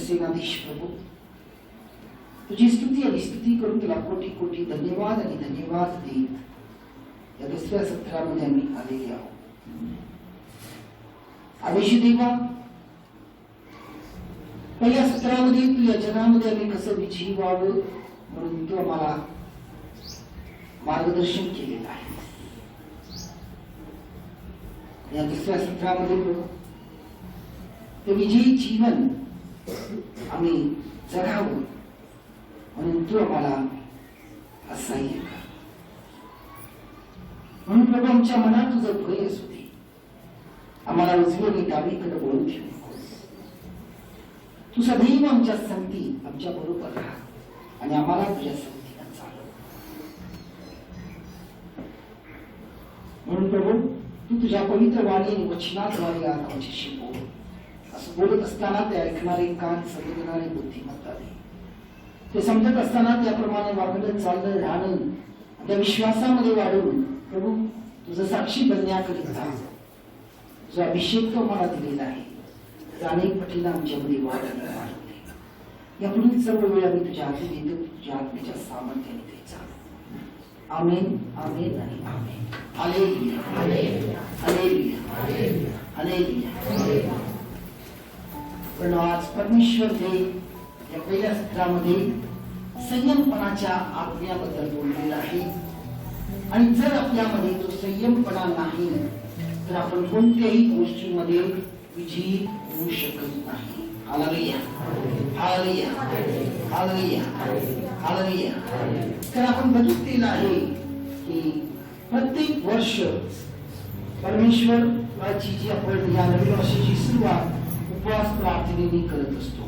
सेनाधीश प्रभू, तुझी स्तुती आणि स्तुती करून तुला कोटी कोटी धन्यवाद आणि धन्यवाद देत या दुसऱ्या सत्रामध्ये आम्ही आलेले आहोत. आदेशी देवा, पहिल्या सत्रामध्ये तू या जगामध्ये आम्ही कसं विजयी व्हावं म्हणून तू आम्हाला मार्गदर्शन केलेलं आहे. या दुसऱ्या सत्रामध्ये ते विजयी जीवन आम्ही जगावं म्हणून तू आम्हाला असाह्य कर. म्हणून प्रभू, आमच्या मनात तुझं भय असू दे. आम्हाला उजवी आणि डावीकडे वळून ठेवू नकोस. तू सदैव आमच्या संगती आमच्या बरोबर राहा आणि आम्हाला तुझ्या संगतीनं चालव. म्हणून प्रभू, तू तुझ्या पवित्र वाणी आणि वचनाद्वारे आज आमच्याशी बोल. असं बोलत असताना ते ऐकणारे कान, समजणारे बुद्धिमत्ता दे. ते समजत असताना त्याप्रमाणे वागणं, चालणं, राहणं त्या विश्वासामध्ये वाढवून प्रभू तुझं साक्षी बनण्याकरिता जो अभिषेक तो मला दिलेला आहे त्या अनेक पटीला आमच्यामध्ये वाढवले. या पुढील सर्व वेळ आम्ही तुझ्या हाती देतो. तुझ्या आत्म्याच्या सामर्थ्याने ते चालू. आमेन, आमेन आणि आमेन. हालेलुया, हालेलुया, हालेलुया, हालेलुया. पण आज परमेश्वर देव या पहिल्या सत्रामध्ये संयमपणाच्या आज्ञाबद्दल बोललेला आहे. आणि जर आपल्यामध्ये तो संयमपणा नाही तर आपण कोणत्याही गोष्टीमध्ये विजयी होऊ शकत नाही. हालेलुया, हालेलुया, हालेलुया, हालेलुया. तर आपण बघितलेलं आहे की प्रत्येक वर्ष परमेश्वराची जी आपण या नवीन वर्षाची सुरुवात उपवास प्रार्थनेने करत असतो.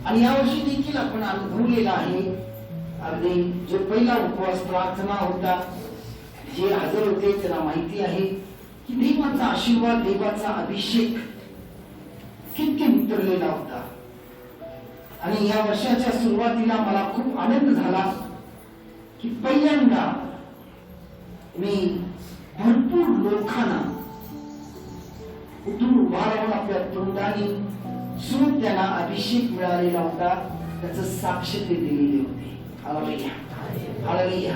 आणि या वर्षी देखील आपण अनुभवलेला आहे. अगदी जो पहिला उपवास प्रार्थना होता, जे हजर होते त्यांना माहिती आहे की देवाचा आशीर्वाद, देवाचा अभिषेक किती उतरलेला होता. आणि या वर्षाच्या सुरुवातीला मला खूप आनंद झाला की पहिल्यांदा मी भरपूर लोकांना उठून उभा राहून आपल्या तोंडाने सुरू त्यांना अभिषेक मिळालेला होता त्याचं साक्ष ते दिलेले होते. हालेलुया, हालेलुया,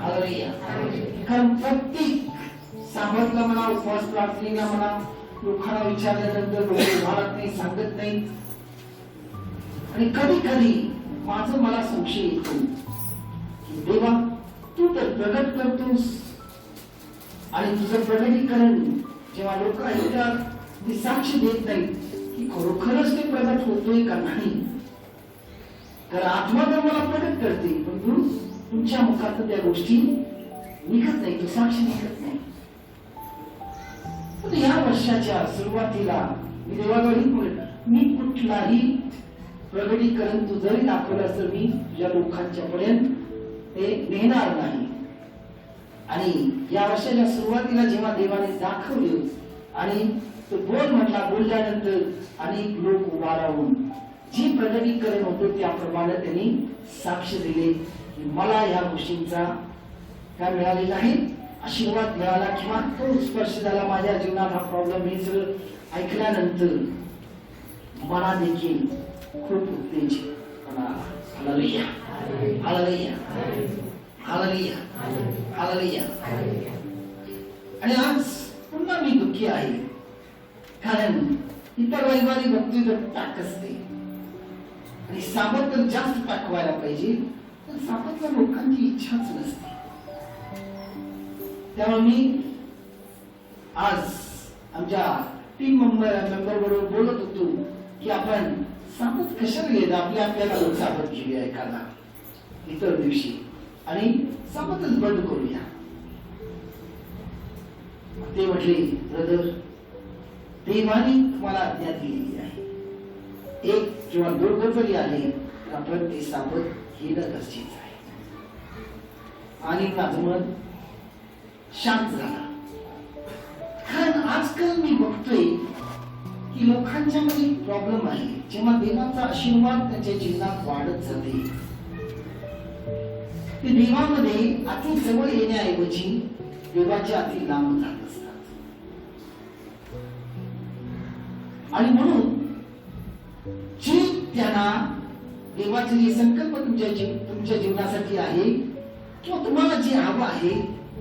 हालेलुया. कारण प्रत्येक सांगितलं म्हणा, उपवास प्रार्थनेला म्हणा, लोकांना विचारल्यानंतर लोक उभारत नाही, सांगत नाही. आणि कधी कधी माझं मला संशय येतो की देवा, तू तर प्रगट करतोस आणि तुझं प्रगटीकरण जेव्हा लोक ऐकतात ते साक्ष देत नाही की खरोखरच ते प्रगट होतोय का नाही. तर आत्मा तर मला प्रगट करते, पण तुमच्या मुखात त्या गोष्टी निघत नाही, तो साक्ष निघत नाही. पण या वर्षाच्या सुरुवातीला मी देवाकडे मी कुठलाही प्रगटीकरण तू जरी दाखवलं तर मी तुझ्या लोकांच्या पर्यंत ते नेणार नाही. आणि या वर्षाच्या सुरुवातीला जेव्हा देवाने दाखवलं आणि तो बोल म्हटला, बोलल्यानंतर अनेक लोक उभा राहून जे प्रगटीकरण होतं त्याप्रमाणे त्यांनी साक्ष दिले की मला या गोष्टींचा काय मिळालेला आहे, आशीर्वाद मिळाला किंवा तो स्पर्श झाला माझ्या जीवनात. हा प्रॉब्लेम हे सगळं ऐकल्यानंतर मला देखील खूप उत्तेजन आला. हालेलुया, हालेलुया, हालेलुया, हालेलुया. आणि आज पुन्हा मी दुःखी आहे कारण इतर रविवारी भक्ती जर टाक असते आणि साबत तर जास्त टाकवायला पाहिजे, तर साबतला लोकांची इच्छाच नसते. त्यामुळे मी आज आमच्या टीम मेंबर बरोबर बोलत होतो की आपण साबत कशाला घेत आपल्याला साबत घेऊया एखादा इतर दिवशी आणि साबतच बंद करूया. ते म्हटले, ब्रदर, देवाने तुम्हाला आज्ञा दिलेली आहे, एक किंवा दोन जरी आले तर आपण ते साबत घेणं गरजेचं आहे. आणि माझं मन शांत झाला. कारण आजकाल मी बघतोय की लोकांच्या मध्ये प्रॉब्लेम आहे. जेव्हा देवाचा आशीर्वाद त्यांच्या जीवनात वाढत जाते ते देवामध्ये अति जवळ येण्याऐवजी देवाच्या अति लांब जात असतात. आणि म्हणून देवाचे जे संकल्प तुमच्या जीवनासाठी आहे किंवा तुम्हाला जे हवं आहे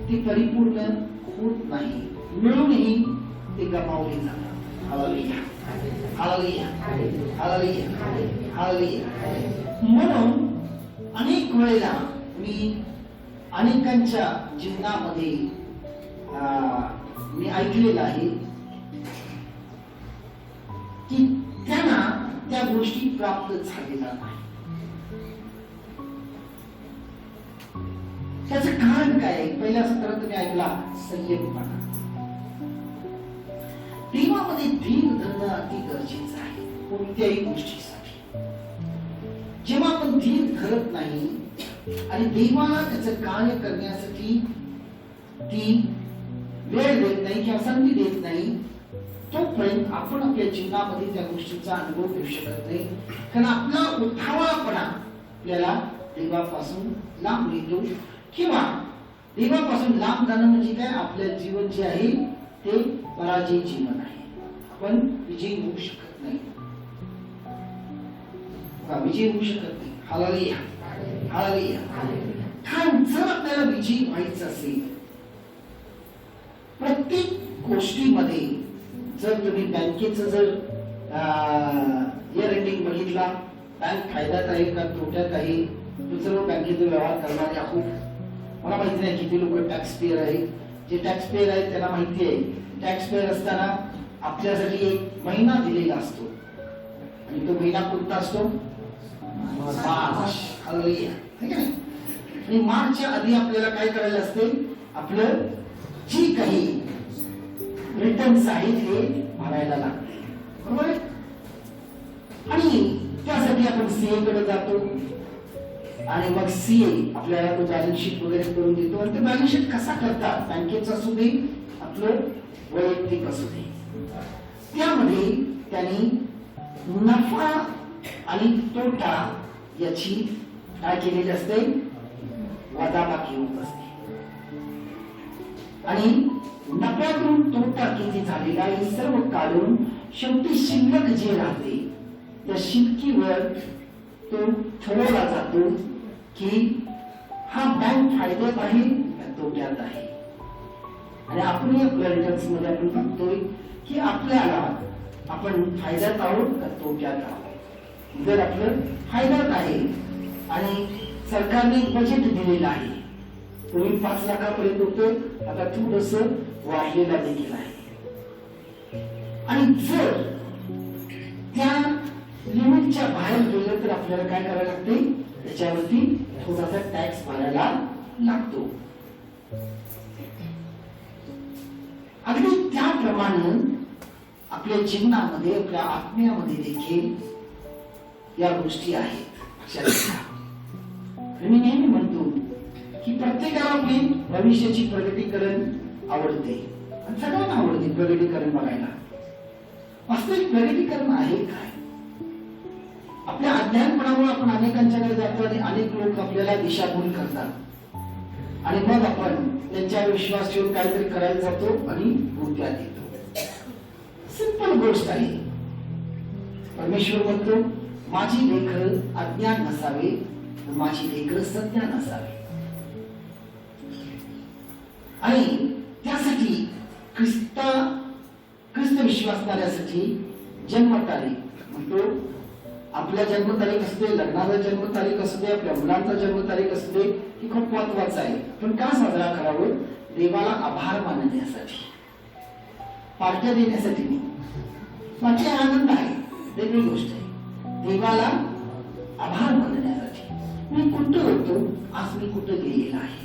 ते परिपूर्ण होत नाही, मिळूनही ते गमावले जातात. हालेलुया, हालेलुया, हालेलुया, हालेलुया. म्हणून अनेक वेळेला मी अनेकांच्या जीवनामध्ये मी ऐकलेलं आहे की त्यांना त्या गोष्टी प्राप्त झालेल्या नाही. त्याचं कारण काय आहे? पहिल्या सत्रात तुम्ही ऐकला संयमपणा. देवामध्ये धीर धरणं अति गरजेचं आहे कोणत्याही गोष्टीसाठी. जेव्हा आपण धीर धरत नाही आणि देवाला त्याचं कार्य करण्यासाठी ती वेळ देत नाही किंवा संधी देत नाही, तोपर्यंत आपण आपल्या जीवनामध्ये त्या गोष्टीचा अनुभव घेऊ शकत नाही. कारण आपला उठावळापणा आपल्याला देवापासून लांब नेतो किंवा देवापासून लांब जाणं म्हणजे काय? आपलं जीवन जे आहे ते पराजय जीवन आहे. आपण विजयी होऊ शकत नाही, विजयी होऊ शकत नाही. Hallelujah, hallelujah. कारण जर आपल्याला विजयी व्हायचं असेल प्रत्येक गोष्टीमध्ये, जर तुम्ही बँकेचं जर इयर एंडिंग बघितला, बँक फायद्यात आहे का तोट्यात आहे, तो सर्व बँकेचे व्यवहार करणारे आहोत. मला माहिती नाही किती लोक टॅक्स पेयर आहेत. जे टॅक्स पेयर आहेत त्यांना माहिती आहे टॅक्स पेयर असताना आपल्यासाठी एक महिना दिलेला असतो आणि तो महिना कोणता असतो? मार्च. हालेलुया, है की नाही? आणि मार्चच्या आधी आपल्याला काय करायला असते? आपलं जी काही रिटर्न्स आहेत हे भरायला लागते, बरोबर आहे? आणि त्यासाठी आपण सीए कडे जातो आणि मग सीए आपल्याला तो बॅलन्स शीट वगैरे करून देतो. आणि ते बॅलन्स शीट कसा करतात? बँकेचा असू दे, आपलं वैयक्तिक असू दे, त्यामध्ये त्यांनी नफा आणि तोटा याची काय केलेली असते? वजाबाकी होत असते. आणि नफ्यातून तोटा किती झालेला हे सर्व काढून शेवटी शिल्लक जे राहते त्या शिल्लकीवर तो ठरवला जातो की हा बँक फायद्यात आहे का तोट्यात आहे. आणि आपण आपल्या रिटर्न्स मध्ये आपण बघतोय की आपल्याला आपण फायद्यात आहोत का तोट्यात आहोत. जर आपलं फायद्यात आहे आणि सरकारने बजेट दिलेलं आहे, पूर्वी 5 लाखापर्यंत होतं, आता थोडस वाढलेला देखील आहे. आणि जर त्या लिमिटच्या बाहेर गेलं तर आपल्याला काय करायला लागते? त्याच्यावरती थोडासा टॅक्स भरायला लागतो. अगदी त्याप्रमाणे आपल्या जीवनामध्ये, आपल्या आत्म्यामध्ये देखील या गोष्टी आहेत. मी नेहमी म्हणतो की प्रत्येकाला आपली भविष्याची प्रगतीकरण आवडते आणि सगळ्यांना आवडते प्रगतीकरण बघायला. वास्तविक प्रगतीकरण आहे काय? आपल्या अज्ञानपणामुळे आपण अनेकांच्याकडे जातो आणि अनेक लोक आपल्याला दिशाभूल करतात आणि मग आपण त्यांच्यावर विश्वास ठेवून काहीतरी करायला जातो आणि भूत्या देतो. सिंपल गोष्ट आहे. परमेश्वर म्हणतो माझी लेकरं अज्ञान नसावे, माझी लेकरं सज्ञान नसावे. आणि त्यासाठी ख्रिस्त विश्वासणाऱ्यासाठी जन्मतारीख म्हणतो, आपल्या जन्मतारीख असू दे, लग्नाचा जन्मतारीख असू दे, आपल्या मुलांचा जन्मतारीख असू दे, ही खूप महत्वाचं आहे. पण का साजरा करावं? देवाला आभार मानण्यासाठी, पार्ट्या देण्यासाठी नाही. माझे आनंद आहे, वेगळी गोष्ट आहे. देवाला आभार मानण्यासाठी मी कुठं होतो, आज मी कुठं गेलेला आहे.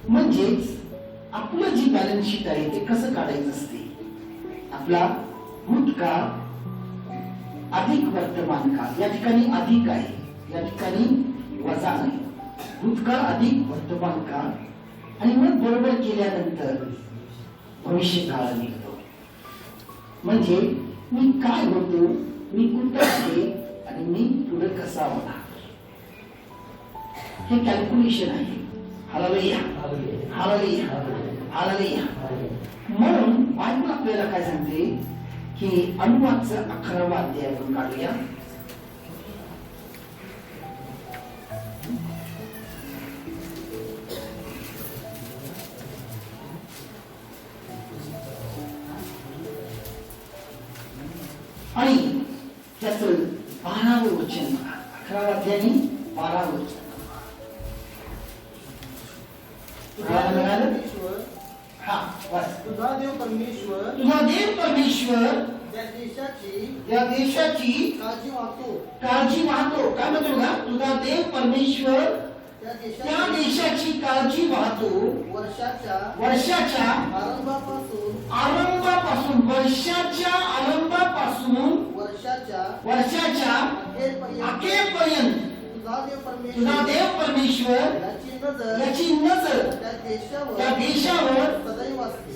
म्हणजेच आपलं जी बॅलन्स शीट आहे ते कसं काढायचं असते? आपला भूतकाळ अधिक वर्तमान काळ. या ठिकाणी अधिक आहे, या ठिकाणी वजा नाही. भूतकाळ अधिक वर्तमान काळ आणि मग बरोबर केल्यानंतर भविष्य काळ निघतो. म्हणजे मी काय होतो, मी कुठं आहे आणि मी पुढे कसा होणार, हे कॅल्क्युलेशन आहे. हालेलुया, हालेलुया, हालेलुया. म्हणून बायबल आपल्याला काय सांगते की अनुवादचा 11वा अध्याय आपण काढूया. आणि त्याचं 12वं वचन 11 अध्यायाने 12वं वचन हा बस. तुझा देव परमेश्वर या देशाची काळजी वाहतो. काय म्हणतो का? तुझा देव परमेश्वर त्या देशाची काळजी वाहतो. वर्षाच्या आरंभापासून वर्षाच्या अखेरपर्यंत तुझा देव परमेश्वर याची नजर त्या देशावर सदैव असते.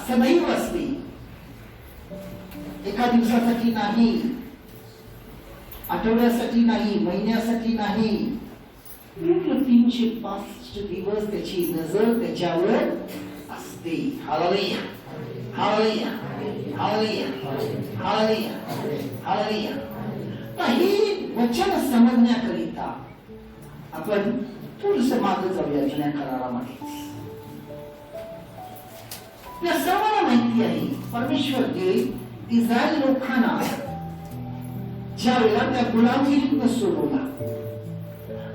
सदैव असते. एका दिवसासाठी नाही, आठवड्यासाठी नाही, महिन्यासाठी नाही, 365 दिवस त्याची नजर त्याच्यावर असते. हालेलुया, हालेलुया, हालेलुया, हालेलुया, हालेलुया. ही वचन समजण्याकरिता आपण थोडस मागे जाऊया जुन्या करारामध्ये. त्या सर्वांना माहिती आहे परमेश्वर देव इस्रायल लोकांना ज्या वेळेला त्या गुलामगिरीतनं सोडवला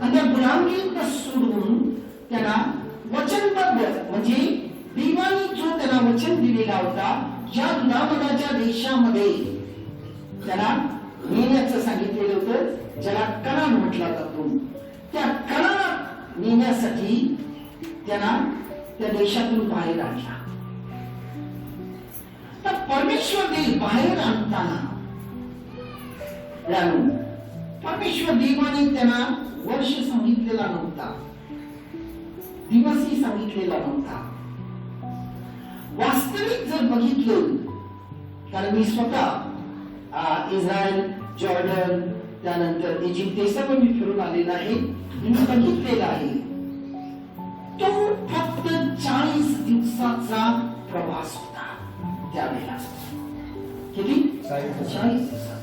आणि त्या गुलामगिरीतनं सोडवून त्यांना वचनबद्ध म्हणजे देवानी जो त्यांना वचन दिलेला होता ज्या दुधामधाच्या देशामध्ये त्यांना नेण्याचं सांगितलेलं होतं, ज्याला कनान म्हटला जातो, त्या कनानात नेण्यासाठी त्यांना त्या देशातून बाहेर आणला. तर परमेश्वर देव बाहेर आणताना परमेश्वर देवाने त्यांना वर्ष सांगितलेला नव्हता, दिवसही सांगितलेला नव्हता. वास्तविक जर बघितलं, कारण मी स्वतः इस्रायल, जॉर्डन, त्यानंतर इजिप्त हे सगळं मी फिरून आलेला आहे, मी बघितलेला आहे. तो फक्त 40 दिवसाचा प्रवास होता त्यावेळेला. किती? 40 दिवसाचा.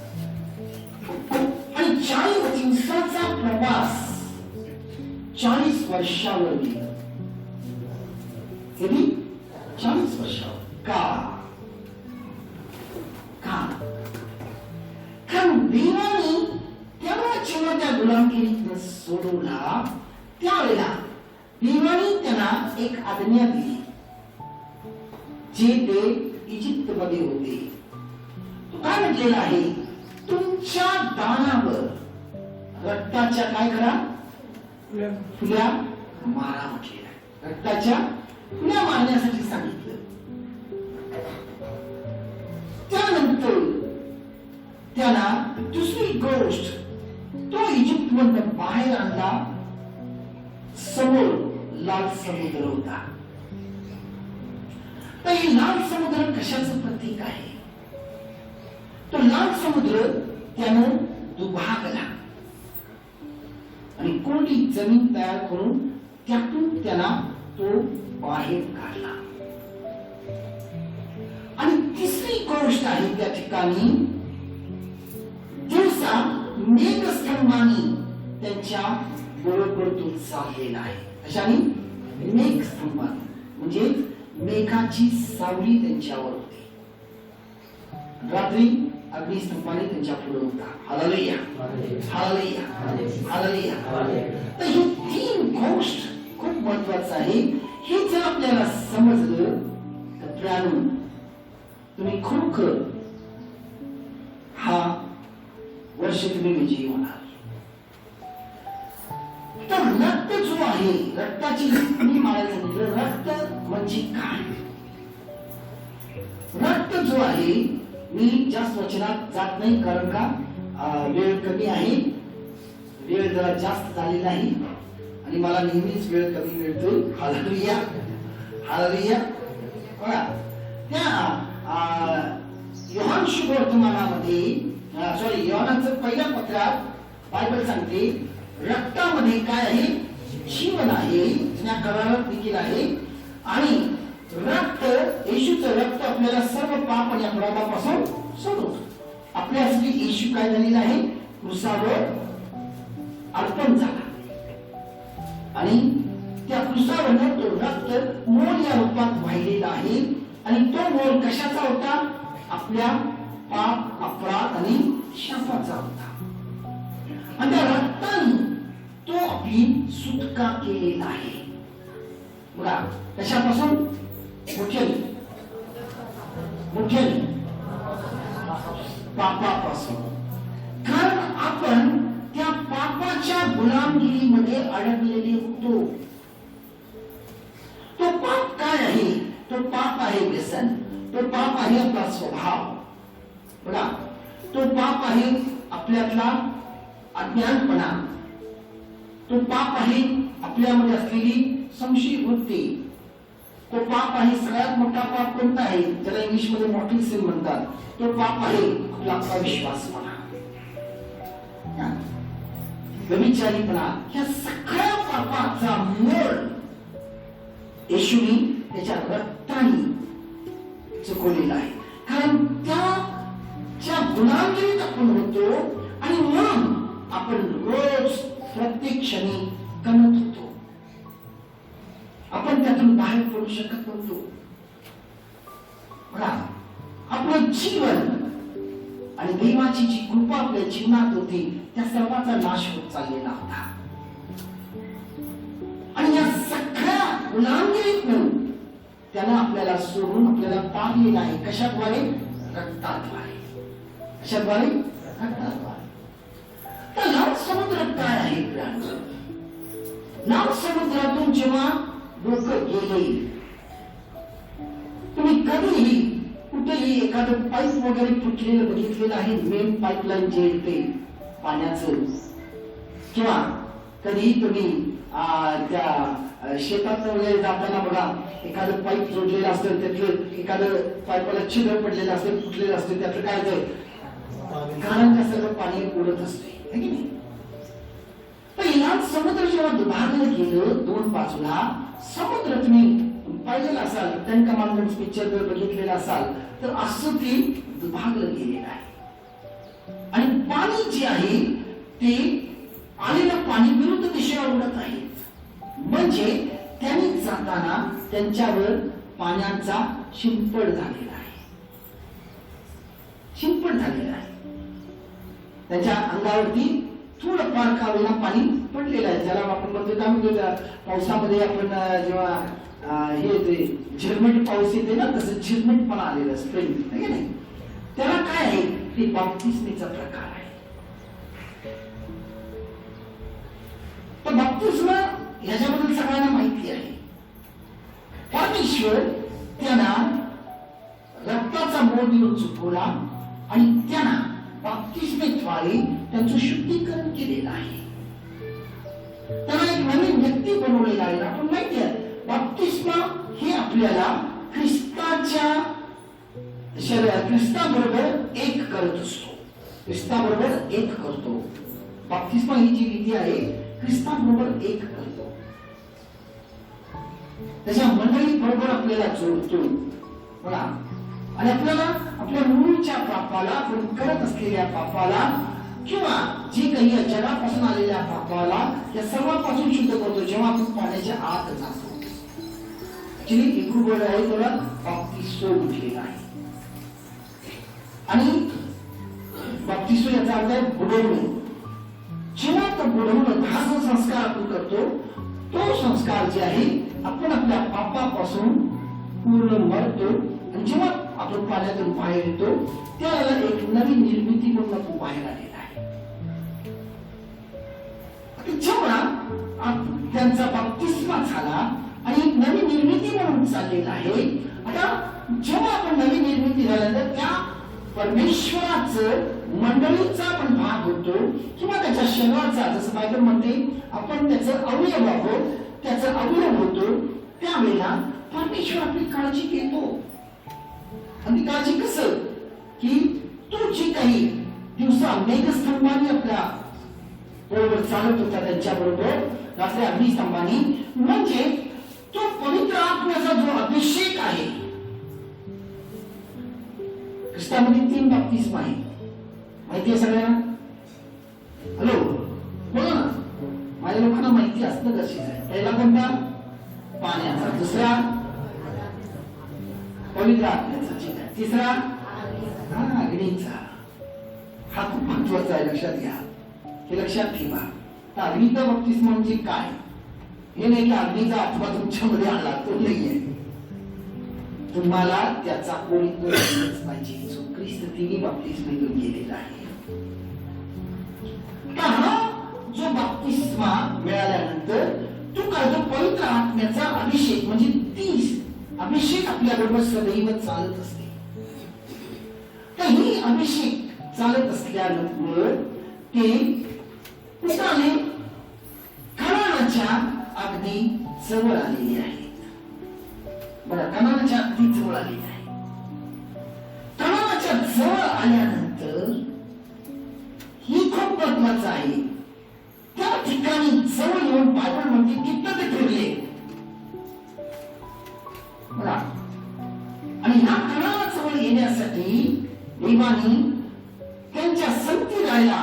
आणि 40 दिवसाचा प्रवास 40 वर्षावर गेला. किती? 40 वर्षावर. का? कारण देवाने तेव्हा जेव्हा त्या गुलामगिरीतनं सोडवला त्यावेळेला देवाने त्यांना एक आज्ञा दिली, जे ते इजिप्त मध्ये होते. तो काय म्हटलेला आहे? तुमच्या दानावर रक्ताच्या काय करा? फुल्या मारा म्हटलेला आहे. रक्ताच्या फुल्या मारण्यासाठी सांगितलं. त्यानंतर त्याला दुसरी गोष्ट, तो इजिप्त मधून बाहेर आणला. समोर लाल समुद्र होता. तर हे लाल समुद्र कशाचं प्रतीक आहे? तो लाल समुद्र त्यानं दुभागला आणि कोरडी जमीन तयार करून त्यातून त्याला तो बाहेर काढला. आणि तिसरी गोष्ट आहे त्या ठिकाणी दिवसा मेघस्तंभाने त्यांच्या बरोबर तो चाललेला आहे. कशाने? मेघस्तंभाने, म्हणजे मेघाची सावली त्यांच्यावर होती. रात्री अग्निस्तंभाने त्यांच्या पुढे होता. हालेलुया, हालेलुया, हालेलुया. तर ही 3 गोष्ट खूप महत्वाचं आहे. हे जर आपल्याला समजलं तर प्रियानो, तुम्ही खरोखर हा वर्ष तुम्ही विजयी होणार. तर रक्त जो आहे, रक्ताची मी मारायला सांगितलं, रक्त म्हणजे काय? रक्त जो आहे, मी जास्त वचनात जात नाही कारण का वेळ कमी आहे, वेळ जरा जास्त झालेला आहे आणि मला नेहमीच वेळ कमी मिळतो. Hallelujah, hallelujah. बघा त्या योहान शुभवर्तमानामध्ये योहानाचं पहिल्या पत्रात बायबल सांगते रक्तामध्ये काय आहे? जीवन आहे. जुन्या करारात देखील आहे. आणि रक्त, येशूचं रक्त आपल्याला सर्व पाप आणि अपराधापासून सोडवतो. आपल्यासाठी येशू काय झालेला आहे? क्रूसावर अर्पण झाला आणि त्या क्रूसावर तो रक्त मोल या रूपात वाहिलेला आहे. आणि तो मोल कशाचा होता? आपल्या पाप, अपराध आणि शापाचा होता. आणि त्या रक्ताने तो आपली सुटका केलेला आहे. बघा कशापासून? मुख्य पापापासून. कारण आपण त्या पापाच्या गुलामगिरीमध्ये अडकलेले होतो. तो पाप काय आहे? तो पाप आहे व्यसन. तो पाप आहे आपला स्वभाव. बघा तो पाप आहे आपल्यातला अज्ञानपणा. तो पाप आहे आपल्यामध्ये असलेली संशय वृत्ती. तो पाप आहे सगळ्यात मोठा पाप कोणता आहे? ज्याला इंग्लिश मध्ये मॉर्टल सिन म्हणतात. तो पाप आहे आपला अविश्वासपणा, व्यभिचारीपणा. या सगळ्या पापाचा मूळ येशूने त्याच्या रक्ताने चुकवलेला आहे. कारण त्या गुलामगिरीत आपण होतो आणि म्हणून आपण रोज प्रत्येक क्षणी कमत होतो. आपण त्यातून बाहेर पडू शकत नव्हतो. आपलं जीवन आणि देवाची जी कृपा आपल्या जीवनात होती त्या सर्वांचा नाश होत चाललेला होता. आणि या सगळ्या गुलामगिरीतून त्याला आपल्याला सोडून आपल्याला पाडलेला आहे. कशाद्वारे? रक्ताद्वारे. कशाद्वारे? रक्ताद्वारे. तर लाल समुद्र काय आहे? लाल समुद्रातून जेव्हा लोक गेले, तुम्ही कधीही कुठेही एखादं पाईप वगैरे फुटलेलं बघितलेलं आहे? मेन पाईपलाईन जे येते पाण्याचं, किंवा कधीही तुम्ही त्या शेतात वगैरे जाताना बघा एखादं पाईप जोडलेलं असतं, त्यातलं एखादं पाईपाला छिद्र पडलेलं असतं, फुटलेलं असतं, त्यातलं काय गाळांच्या सगळं पाणी उडत असते. पहिला समुद्र जेव्हा दुभागलं गेलं दोन बाजूला, समुद्र तुम्ही पाहिलेला असाल, टेन कमांडमेंट्स पिक्चर जर बघितलेला असाल तर असं ते दुभागलं गेलेलं आहे. आणि पाणी जे आहे ते आलेलं पाणी विरुद्ध दिशेला उडत आहे. म्हणजे त्यांनी जाताना त्यांच्यावर पाण्याचा शिंपड झालेला आहे. शिंपड झालेला आहे. त्यांच्या अंगावरती थोडं फार का होईना पाणी पडलेलं आहे. ज्याला आपण म्हणतो काय म्हणतो, पावसामध्ये आपण जेव्हा हे ते झिरमिट पाऊस येते ना, तसं झिरमिट पण आलेलं स्प्रिंग आहे की नाही. त्याला काय आहे? ते बाप्तिस्मेचा प्रकार आहे. तर बाप्तिस्मा ह्याच्याबद्दल सगळ्यांना माहिती आहे. परमेश्वर त्यांना रक्ताचा मोल देऊन चुकवला आणि त्यांना बाप्तिस्मेद्वारे त्यांचं शुद्धीकरण केलेलं आहे. त्यांना एक नवीन व्यक्ती बनवलेला आहे. आपण माहिती आहे बाप्तिस्मा हे आपल्याला ख्रिस्ताबरोबर एक करत असतो. ख्रिस्ताबरोबर एक करतो. बाप्तिस्मा ही जी विधी आहे ख्रिस्ताबरोबर एक करतो. त्याच्या मंडळी बरोबर आपल्याला जोडतो. बघा, आणि आपल्याला आपल्या मूळच्या पापाला, आपण करत असलेल्या पापाला किंवा जे काही जगापासून आलेल्या पापाला या सर्वांपासून शुद्ध करतो जेव्हा आपण पाण्याच्या आत जातो. वर्ड आहे त्याला बाप्तिस्मो म्हटलेला आहे. आणि बाप्तिस्मो याचा अर्थ आहे बुडवणे. जेव्हा तो बुडवणं हा जो संस्कार आपण करतो, तो संस्कार जे आहे आपण आपल्या पापापासून पूर्ण मरतो. आणि जेव्हा आपण पाण्यातून बाहेर येतो त्याला एक नवीन निर्मिती म्हणून आपण बाहेर आलेला आहे. जेव्हा त्यांचा बाप्तिस्मा झाला आणि एक नवीन निर्मिती म्हणून चाललेला आहे. आता जेव्हा आपण नवीन निर्मिती झाल्यानंतर त्या परमेश्वराचं मंडळीचा आपण भाग होतो किंवा त्याच्या शरीराचा, जसं बायबल म्हणते आपण त्याचं अवयव आहोत, त्याचं अवयव होतो. त्यावेळेला परमेश्वर आपली काळजी घेतो. आणि काळजी कसं की तो जे काही दिवसा मेघस्तंभाने आपल्या बरोबर चालत होता, त्यांच्या बरोबर रात्री अग्निस्तंभाने, म्हणजे तो पवित्र आत्म्याचा जो अभिषेक आहे. ख्रिस्तामध्ये 3 बाप्तिस्मा आहे, माहिती आहे सगळ्यांना? हॅलो, बोला ना. माझ्या लोकांना माहिती असणं गरजेचं आहे. पहिला कोणता? पाण्याचा. दुसरा पवित्र आत्म्याचा चिन्ह. तिसरा अग्नीचा. हा खूप महत्वाचा आहे, लक्षात घ्या. हे लक्षात ठेवा. तर अग्नीचा बप्तिस्मा म्हणजे काय? हे नाही की अग्नीचा आत्मा तुमच्यामध्ये आला, तो नाहीये. तुम्हाला त्याचा कोणीतरी पाहिजे. जो ख्रिस्त तिन्ही बप्तिस्मेतून गेलेला आहे. हा जो बप्तिस्मा मिळाल्यानंतर तो काय, जो पवित्र आत्म्याचा अभिषेक म्हणजे ती अभिषेक आपल्या बरोबर सदैव चालत असते. तर ही अभिषेक चालत असल्यामुळे ते पुत्राने कणानाच्या अगदी जवळ आलेली आहेत. बघा, कणानाच्या अगदी जवळ आलेली आहे. कणानाच्या जवळ आल्यानंतर ही खूप महत्वाचं आहे. त्या ठिकाणी जवळ येऊन बायबल म्हणते किती ते फिरले. आणि ह्या कणाला जवळ येण्यासाठी देवाने त्यांच्या संगती राहायला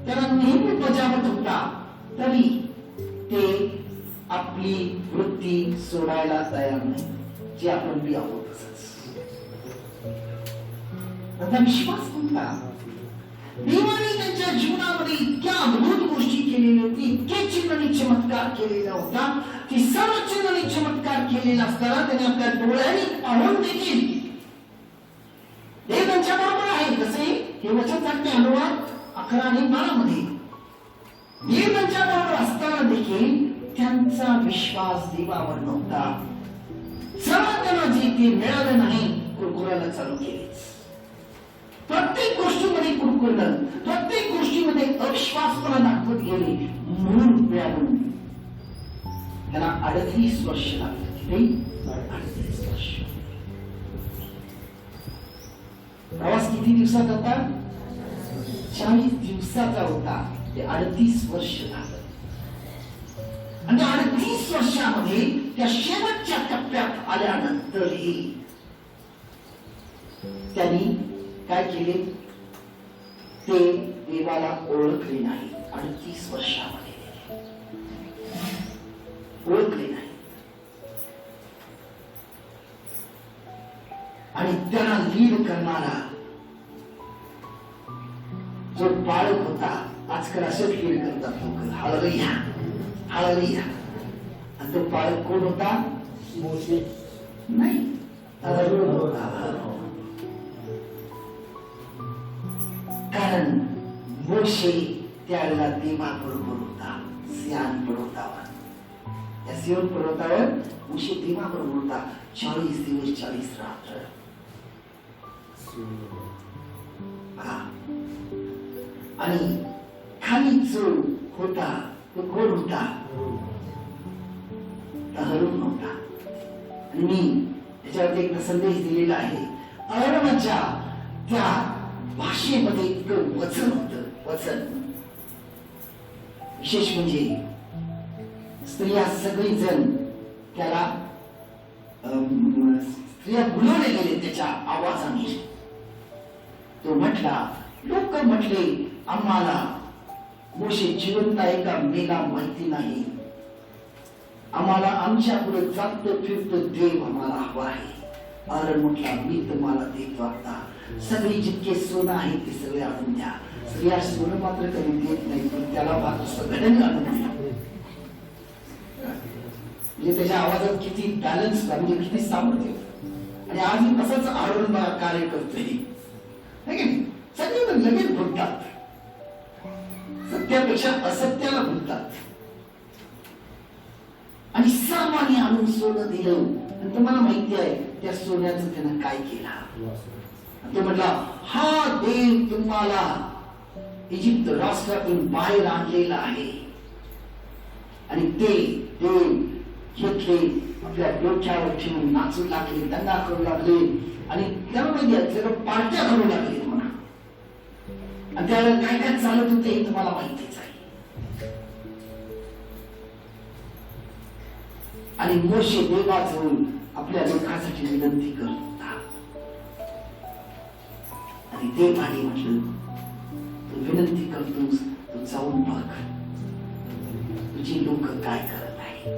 त्याला नेहमी बजावत होता, तरी ते आपली वृत्ती सोडायला तयार नाही, जे आपण बी आहोत. तसंच विश्वास कोणता? देवाने त्यांच्या जीवनामध्ये इतक्या अद्भुत गोष्टी केलेल्या होती, इतके चिन्ह आणि चमत्कार केलेला होता की सर्व चिन्ह आणि चमत्कार केलेला असताना त्याने आपल्या डोळ्यांनी पाहून देखील देव त्यांच्या बरोबर आहे. कसे हे वचन सांगते अनुवाद 11 आणि 12 मध्ये. देव त्यांच्या बरोबर असताना देखील त्यांचा विश्वास देवावर नव्हता. सर्व त्यांना जे ते मिळालं नाही, कुरकुराला चालू केले. प्रत्येक गोष्टीमध्ये कुरकुरलं, प्रत्येक गोष्टीमध्ये अविश्वासपणा दाखवत गेले. म्हणून मिळालं त्याला 38 वर्ष लागली. 38 वर्ष. प्रवास किती दिवसाचा होता? 40 दिवसाचा होता. ते 38 वर्ष झालं. आणि 38 वर्षामध्ये त्या शेवटच्या टप्प्यात आल्यानंतरही त्यांनी काय केले? ते देवाला ओळखले नाही. 38 वर्षामध्ये ओळखले नाही. आणि त्याला लीड करणारा जो बाळक होता, आजकाल असंच लीड करतात लोक, हालेलुया हालेलुया. आणि तो बाळक कोण होता? मोशे नाही, अहरोन होता. कारण मोशे त्यावेळेला देवाबरोबर होता. सियान पर्वतावर, त्या सियोन पर्वतावर मोशे देवाबरोबर होता. 40 दिवस 40 रात्र. आणि खाली जो होता तो कोण होता? अहरोन होता. आणि मी त्याच्यावरती एक संदेश दिलेला आहे. अहरोनाच्या त्या भाषेमध्ये इतकं वचन होतं, वचन. विशेष म्हणजे स्त्रिया सगळी जण त्याला स्त्रिया बोलवले गेले त्याच्या आवाजाने. तो म्हटला, लोक म्हटले आम्हाला मोशे जिवंत आहे का मेला माहिती नाही. आम्हाला आमच्या पुढे चालतं फिरतं देव आम्हाला हवा आहे. अहरोन म्हटला, मी तुम्हाला देतो. आता सगळी जितके सोनं आहे ते सगळे आणून द्या. स्त्रिया सोनं मात्र कधी देत नाही, पण त्याला मात्र सगळ्यांनी आणून द्या. म्हणजे त्याच्या आवाजात किती बॅलन्स, म्हणजे किती सामर्थ्य. आणि आज तसंच अहरोन कार्य करतोय. सगळे लगेच बोलतात, सत्यापेक्षा असत्याला बोलतात. आणि सर्वांनी आणून सोनं दिलं. आणि तुम्हाला माहिती आहे त्या सोन्याचं त्यानं काय केलं? तो म्हटला, हा देव तुम्हाला इजिप्त राष्ट्रातून बाहेर आणलेला आहे. आणि ते देव घेतले, आपल्या डोक्यावर ठेवून नाचू लागले, दंगा करू लागले. आणि त्यामध्ये पार्ट्या करू लागले म्हणा. आणि त्यावेळेला काय काय चालत होते हे तुम्हाला माहितीच आहे. आणि मोशे देवाजवळ आपल्या लोकांसाठी विनंती करत होता. आणि देवाने म्हटलं, तू विनंती करतोस, तू जाऊन बघ तुझी लोक काय करत आहेत.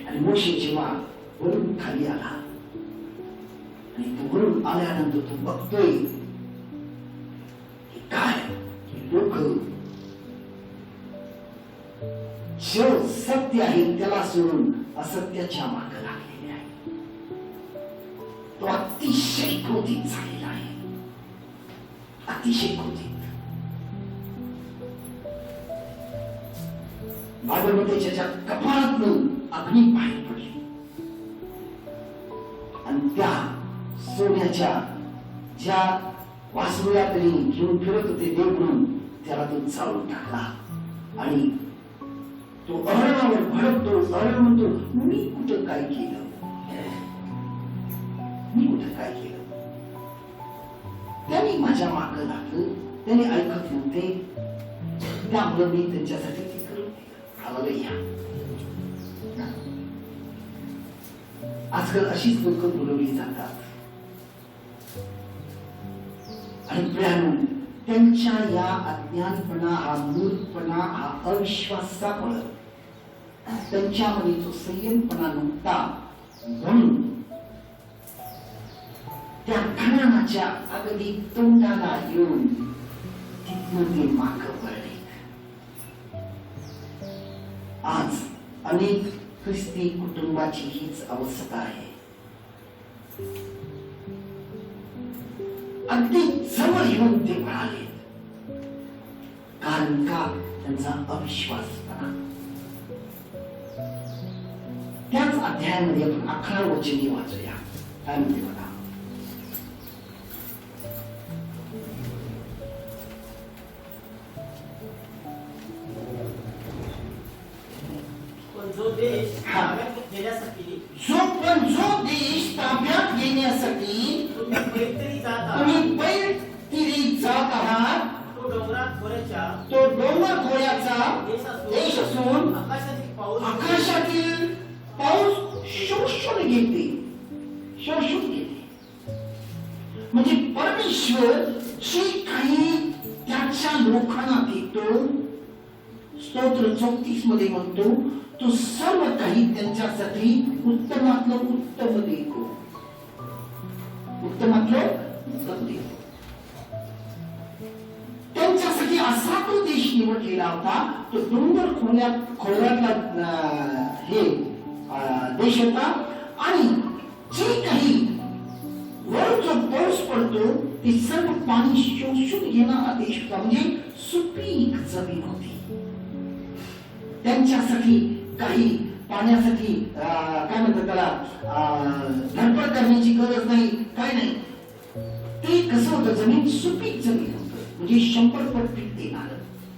आणि मोशे जेव्हा वरून खाली आला, तिकडून आल्यानंतर तू बघतोय की काय लोक जो सत्य आहे त्याला सोडून असत्याच्या मागे लागलेले आहे. तो अतिशय क्रोधित झालेला आहे, अतिशय क्रोधित. बायबलमध्ये त्याच्या कपाळातून अग्नी बाहेर पडली आणि त्या सोन्याच्या ज्या वासरूला तरी घेऊन फिरत होते देव म्हणून त्याला तो चालून टाकला. आणि तो अहरणावर भडकतो. अहरण म्हणतो, मी कुठं काय केलं, मी कुठं काय केलं. त्यांनी माझ्या मागं लागलं, त्यांनी ऐकत नव्हते, त्यामुळे मी त्यांच्यासाठी ते करून हालेलुया. आजकाल अशीच लोक बोलवली जातात आणि प्रियानो, त्यांच्या या अज्ञानपणा, हा मूर्खपणा, हा अविश्वासामुळे त्यांच्यामध्ये जो संयमपणा नव्हता, म्हणून त्या कणानाच्या अगदी तोंडाला येऊन तिथून ते मागं वळले. आज अनेक ख्रिस्ती कुटुंबाची हीच अवस्था आहे. अगदी जवळ येऊन ते म्हणाले, कारण का त्यांचा अविश्वासपणा. त्याच अध्यायामध्ये आपण 11 वचने वाचूया. काय म्हणते बघा. जो देश ताब्यात घेण्यासाठी तुम्ही पैतरी जात आहात, तो डोंगर खोऱ्याचा देश असून आकाशातील पाऊस शोषून घेते. म्हणजे परमेश्वर जे काही त्याच्या लोकांना देतो, स्तोत्र 34 मध्ये म्हणतो, तो सर्व काही त्यांच्यासाठी उत्तमातलं उत्तम देतो. उत्तमातलं उत्तम देतो. त्यांच्यासाठी असा तो देश निवडलेला होता, तो डोंगर खोऱ्यातला हे देश होता. आणि जे काही वर जो पाऊस पडतो ते सर्व पाणी शोषून घेणारा देश होता. म्हणजे सुपीक जमीन होती. त्यांच्यासाठी काही पाण्यासाठी काय म्हणतात त्याला धडपड करण्याची गरज नाही, काय नाही. ते कसं होतं, जमीन सुपीक जमीन होतं. म्हणजे 100 पीक देणार,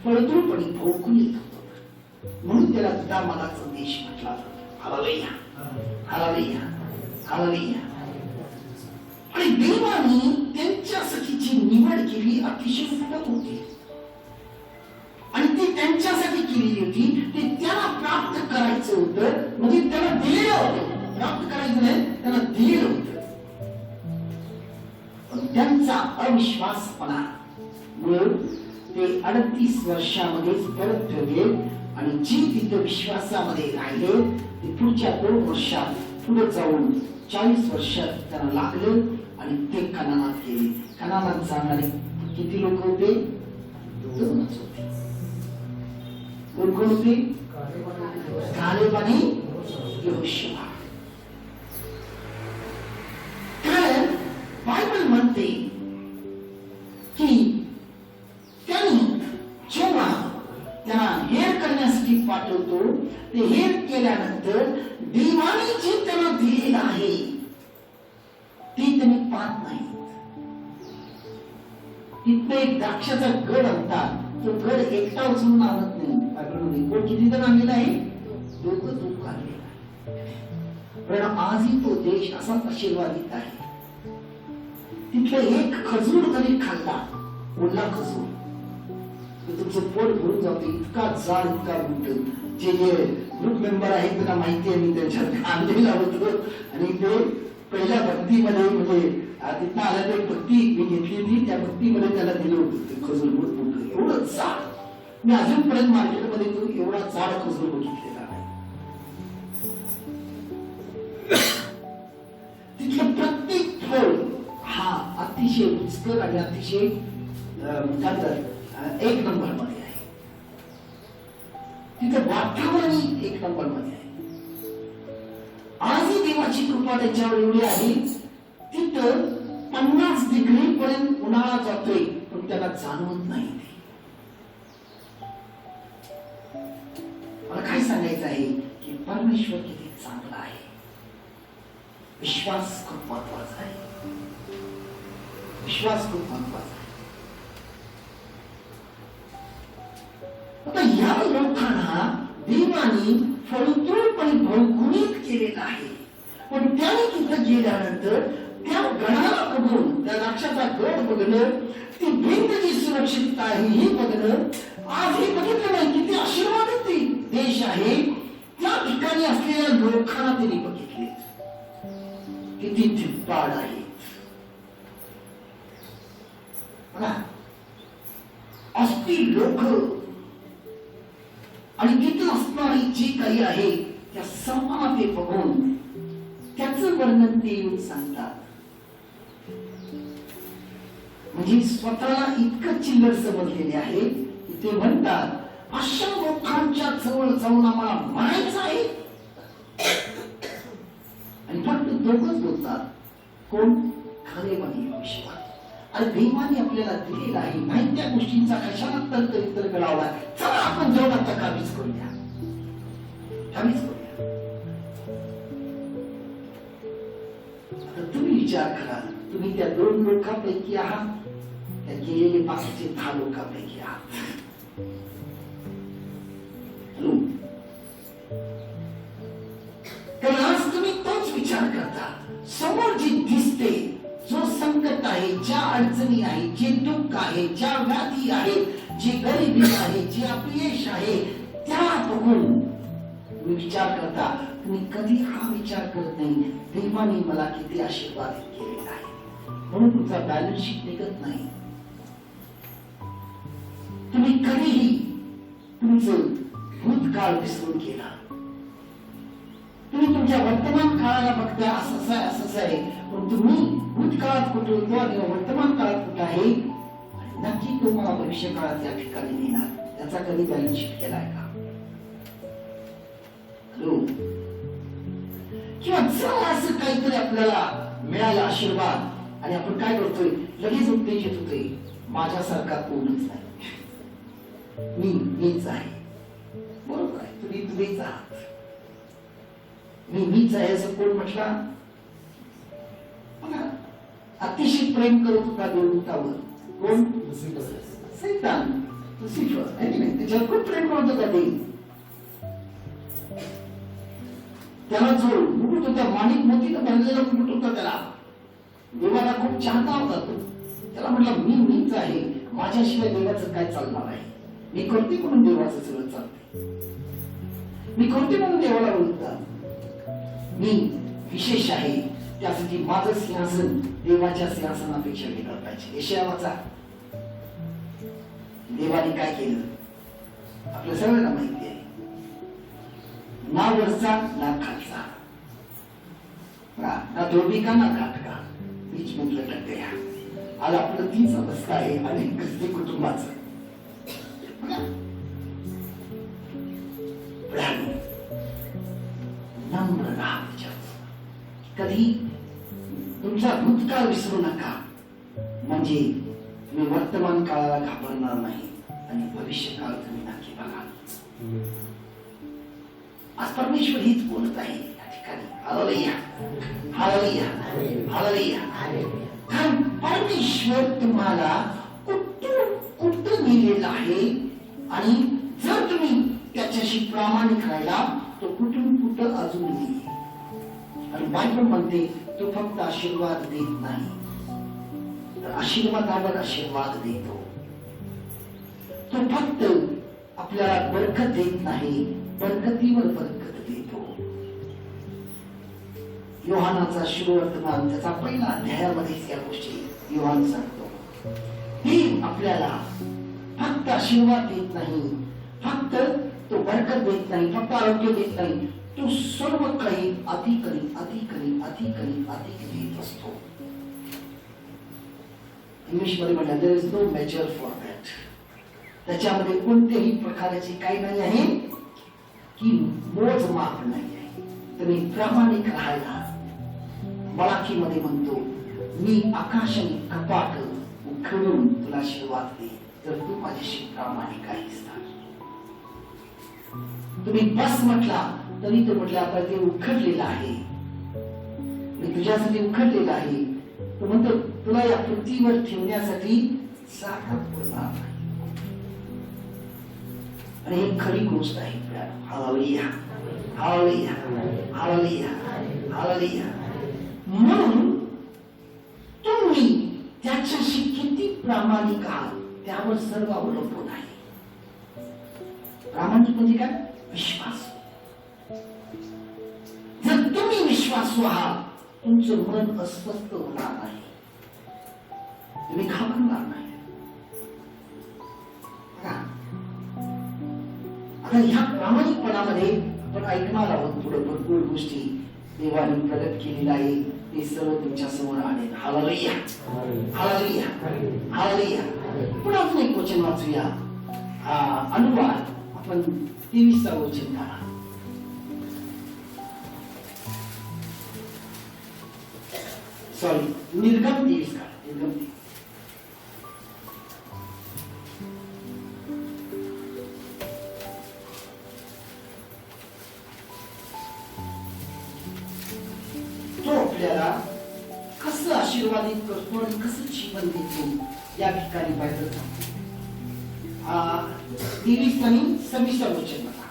फळद्रूपणी भोवकुलीत होतं. म्हणून त्याला दामालाचा देश म्हटला. हालेलुया, हालेलुया, हालेलुया. आणि देवाने त्यांच्यासाठी जी निवड केली अतिशय उत्तम होती. आणि ती त्यांच्यासाठी केलेली होती. ते त्याला प्राप्त करायचं होतं, म्हणजे त्याला दिलेलं होतं. प्राप्त करायचं नाही, त्याला दिलेलं होतं. पण त्यांचा अविश्वासपणा म्हणून ते 38 वर्षामध्येच परत ठेवले. आणि जी तिथे विश्वासामध्ये राहिले ते पुढच्या 2 वर्षात पुढे जाऊन 40 वर्ष त्यांना लागले आणि ते कनानात गेले. कनानात जाणारे किती लोक होते? 2च होते. कोण कोण होते? कालेब आणि यहोशुआ. कारण बायबल म्हणते की त्यांनी जेव्हा त्यांना हेर करण्यासाठी पाठवतो, ते हेर केल्यानंतर देवाने जे त्यांना दिलेलं आहे ते त्यांनी पाहत नाही. तिथे एक द्राक्षाचा गड आणतात. तो गड एकटा उचलून आणत नाही. बायबलमध्ये कोण किती जण आणलेला आहे? दोघं आणलेला आहे. पण आजही तो देश असाच आशीर्वादित आहे. तिथलं एक खजूर जरी खाल्ला, ओला खजूर, तर तुमचं पोट भरून जातं. इतका जाड, इतका मोठं. जे ग्रुप मेंबर आहेत त्यांना माहिती आहे, मी त्यांच्यात आणलेला होतो. आणि ते पहिल्या भक्तीमध्ये म्हणजे तिथं आल्या ते भक्ती मी घेतली होती. त्या भक्तीमध्ये त्याला दिलं होतं ते खजूर मोठं, एवढं जाड. मी अजूनपर्यंत मार्केटमध्ये तो एवढा जाड खजूर बघितलेला नाही. तिथलं प्रत्येक फळ हा अतिशय रुचकर आणि अतिशय एक नंबर मध्ये आहे. तिथं वातावरण एक नंबर मध्ये आहे. आजही देवाची कृपा त्याच्यावर एवढी आहे, तिथं 50 डिग्री पर्यंत उन्हाळा जातोय पण त्याला जाणवत नाही. मला काय सांगायचं आहे की परमेश्वर किती चांगला आहे. विश्वास खूप महत्वाचा आहे. विश्वास खूप महत्वाचा आहे. आता या लोकांना देवाने फळतोडपणे बहुगुणित केलेलं आहे. पण त्याने तिथं गेल्यानंतर त्या गणाला बघून, त्या राक्षाचा गड बघणं, ती भिंत जी सुरक्षित आहे हे बघणं, आज हे बघितलं नाही किती आशीर्वादित देश आहे. त्या ठिकाणी असलेल्या लोकांना त्यांनी बघितले किती धिप्पाड आहेत. असती लोक आणि तिथं असणारी जी काही आहे त्या सर्वांना ते बघून त्याचं वर्णन ते येऊन सांगतात. म्हणजे स्वतःला इतकं चिल्लर समजलेले आहे की ते म्हणतात, अशा लोकांच्या जवळ जाऊन आम्हाला मारायचं आहे. आणि फक्त दोघच बोलतात, कोण? खरे आणि विश्वास. आणि देवाने आपल्याला दिलेला आहे, नाही त्या गोष्टींचा कशाला तर्क लावला. चला आपण जाऊन आता कामीच करूया, कामीच करूया. आता तुम्ही विचार करा, तुम्ही त्या 2 लोकांपैकी आहात, त्या गेलेले बाकीचे 10 लोकांपैकी आहात. तर आज तुम्ही तोच विचार करता. समोर जे दिसते, जो संकट आहे, ज्या अडचणी आहे, जे दुःख आहे, ज्या व्याधी आहे, जे गरिबी आहे, जे अपयश आहे, त्या बघून तुम्ही विचार करता. तुम्ही कधी हा विचार करत नाही, देवाने मला किती आशीर्वाद केलेला आहे, म्हणून तुमचा बॅलन्स शीट निघत नाही. तुम्ही कधीही तुमचं भूतकाळ विसरून गेला. तुम्ही तुमच्या वर्तमान काळाला बघता, असं आहे, पण तुम्ही भूतकाळात कुठे होतो आणि वर्तमान काळात कुठे आहे, नक्की तुम्हाला भविष्य काळात या ठिकाणी नेणार, त्याचा कधी बॅलन्स शीट केलाय का? किंवा जर असं काहीतरी आपल्याला मिळाला आशीर्वाद आणि आपण काय करतोय, लगेच उत्तेजित होतोय, माझ्यासारखा कोणच नाही, मीच आहे. बरोबर आहे, तुम्हीच आहात. मीच आहे असं कोण म्हटला? अतिशय प्रेम करत होता देवदूतावर. कोण? सैतान, त्याच्यावर खूप प्रेम करत होता ते. त्याला जो मुकुट होता, माणिक मोतीनं भरलेला मुकुट होता, त्याला देवाला खूप चाहता होता तो. त्याला म्हटलं, मीच आहे, माझ्याशिवाय देवाचं काय चालणार आहे? मी करते म्हणून देवाचं सगळं चालते, मी करते म्हणून देवाला बोलतात. मी विशेष आहे, त्यासाठी माझं सिंहासन देवाच्या सिंहासनापेक्षा वेगळं पाहिजे. यशायाचा देवाने काय केलं आपल्या सगळ्यांना माहिती आहे. ना वरचा ना खालचा, ना धोबिका ना काटका, मीच म्हटलं टक्या. आज आपलं तीच अवस्था आहे अनेक कसली कुटुंबाचं. नम्र राहा. कधी तुमचा भूतकाळ विसरू नका, म्हणजे तुम्ही वर्तमान काळाला घाबरणार नाही आणि भविष्य काळ तुम्ही नक्की बघाल. आज परमेश्वर हेच बोलत आहे या ठिकाणी. हालेलुया, हालेलुया, हालेलुया. कारण परमेश्वर तुम्हाला कुठं नेलेलं आहे आणि जर तुम्ही त्याच्याशी प्रामाणिक राहिला तो कुठून कुठं अजून नाही. आणि बायबल म्हणते तो फक्त आशीर्वाद देत नाही, तर आशीर्वादावर आशीर्वाद देतो. तो फक्त आपल्याला बरकत देत नाही, बरकतीवर बरकत देतो. योहानाचा शुभवर्तमान त्याचा पहिला अध्यायामध्येच या गोष्टी योहान सांगतो. हे आपल्याला फक्त आशीर्वाद देत नाही, फक्त तो बरकत देत नाही, फक्त आरोग्य देत नाही, तो सर्व काही अधिक देत असतो. इंग्लिशमध्ये म्हणतात there is no major for that. त्याच्यामध्ये कोणत्याही प्रकारची काही नाही आहे की मोजमाप नाही आहे. तुम्ही प्रामाणिक राहायला मराठीमध्ये म्हणतो मी आकाश आणि कपाट उघडून तुला आशीर्वाद दे तर तू माझ्याशी प्रामाणिक आहेस. तुम्ही बस म्हटला तरी तो म्हटलं आता ते उघडलेलं आहे, मी तुझ्यासाठी उघडलेलं आहे. तो म्हणतो तुला या पृथ्वीवर ठेवण्यासाठी जागा पुरणार नाही. आणि ही खरी गोष्ट आहे. हालेलुया, हालेलुया, हालेलुया, हालेलुया. म्हणून तुम्ही त्याच्याशी किती प्रामाणिक आहात त्यावर सर्व अवलंबून आहे. प्रामाणिक म्हणजे काय? विश्वास. जर तुम्ही विश्वासू आहात तुमचं मन अस्वस्थ होणार नाही, तुम्ही घाबरणार नाही. आता ह्या प्रामाणिकपणामध्ये आपण ऐकणार आहोत पुढे भरपूर गोष्टी देवाने प्रगट केलेल्या आहे. ते सर्व तुमच्या समोर आले. हालेलुया, हालेलुया, हालेलुया. पुन्हा अजून एक वचन वाचूया. अनुवाद आपण 23 वचन काढा. सॉरी, निर्गम 23 काढा. निर्गम 23. तो आपल्याला कसं आशीर्वादित करतो आणि कसं जीवन देतो या ठिकाणी पाहिजे. 23 आणि 26 वचन बघा.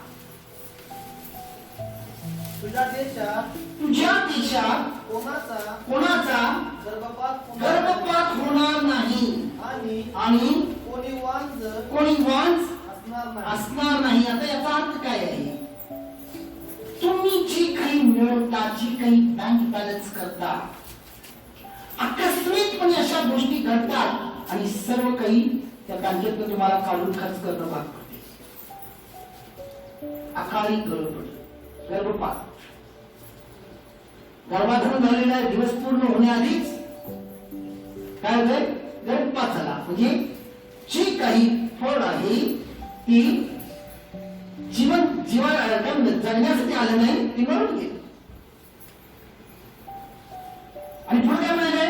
तुझ्या देशात कोणाचा गर्भपात होणार नाही आणि कोणी वांझ असणार नाही. आता याचा अर्थ काय आहे? तुम्ही जी काही मिळवता, जी काही बँक बॅलन्स करता, आकस्मिकपणे अशा गोष्टी घडतात आणि सर्व काही त्या बँकेत तुम्हाला काढून खर्च करणं भाग पडते. अकाली गर्भपात, गर्भाधान झालेला दिवस पूर्ण होण्याआधीच काय होतंय? गर्भपात झाला. म्हणजे जी काही फळ आहे ती जगण्यासाठी आलं नाही, ती मरून गेली. आणि पुढे काय म्हणाले?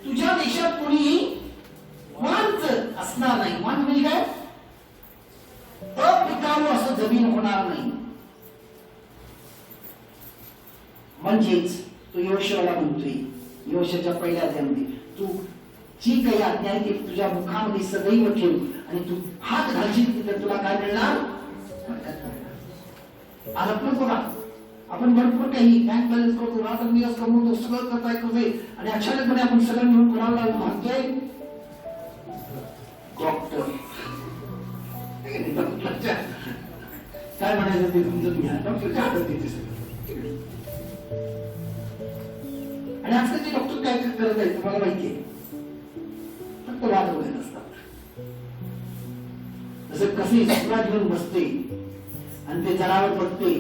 तुझ्या देशात कोणीही वांझ असणार नाही. वांझ म्हणजे काय? अपिकाऊ असं जमीन होणार नाही. म्हणजेच तो योशुआला म्हणतोय, योशुआच्या पहिल्या अध्यायामध्ये तू जी काही आज्ञा आहे ती तुझ्या मुखामध्ये सदैव ठेव आणि तू हात घालशील तर तुला काय मिळणार? आज आपण बघा, आपण भरपूर काही बँक बॅलन्स करतो, रात्र दिवस कमवतो, सगळं करतोय आणि अचानकपणे आपण सगळं मिळून कोणाला मागतोय? डॉक्टर. काय म्हणायचं ते तुमचं घ्या. डॉक्टर काय करते सगळं. आणि आजकालचे डॉक्टर काय करत आहेत तुम्हाला माहितीये? फक्त वाद वगैरे असतात. जसं कसे सुपरा घेऊन बसते आणि ते जनावर बघते,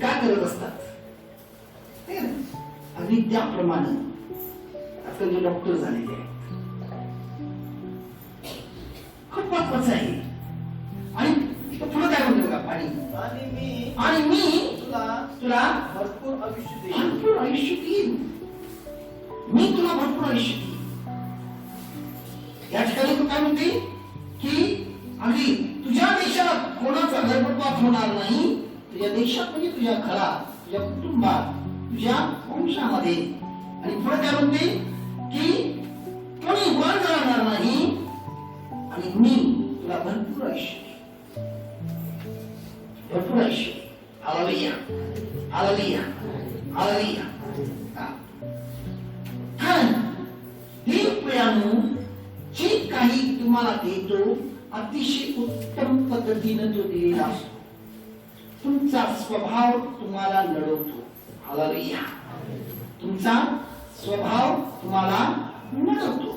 काय करत असतात अगदी त्याप्रमाणे आजकाल जे डॉक्टर झालेले आहेत. खूप महत्वाचं आहे. आणि पुढे काय म्हणतो बघा, आणि मी तुला भरपूर आयुष्य देईन. मी तुला भरपूर आयुष्य देईन. या ठिकाणी तू काय म्हणते की अगदी तुझ्या देशात कोणाचा गर्भपात होणार नाही. तुझ्या देशात म्हणजे तुझ्या घरात, तुझ्या कुटुंबात, तुझ्या वंशामध्ये. आणि पुढे काय म्हणते की कोणी वांझ राहणार नाही आणि मी तुला भरपूर आयुष्य देईन. भरपूर आयुष्य. हालेलुया, हालेलुया, हालेलुया. देव प्रियानो, जे काही तुम्हाला देतो अतिशय उत्तम पद्धतीने तो दिलेला असतो. तुमचा स्वभाव तुम्हाला लढवतो. हालेलुया. तुमचा स्वभाव तुम्हाला लढवतो.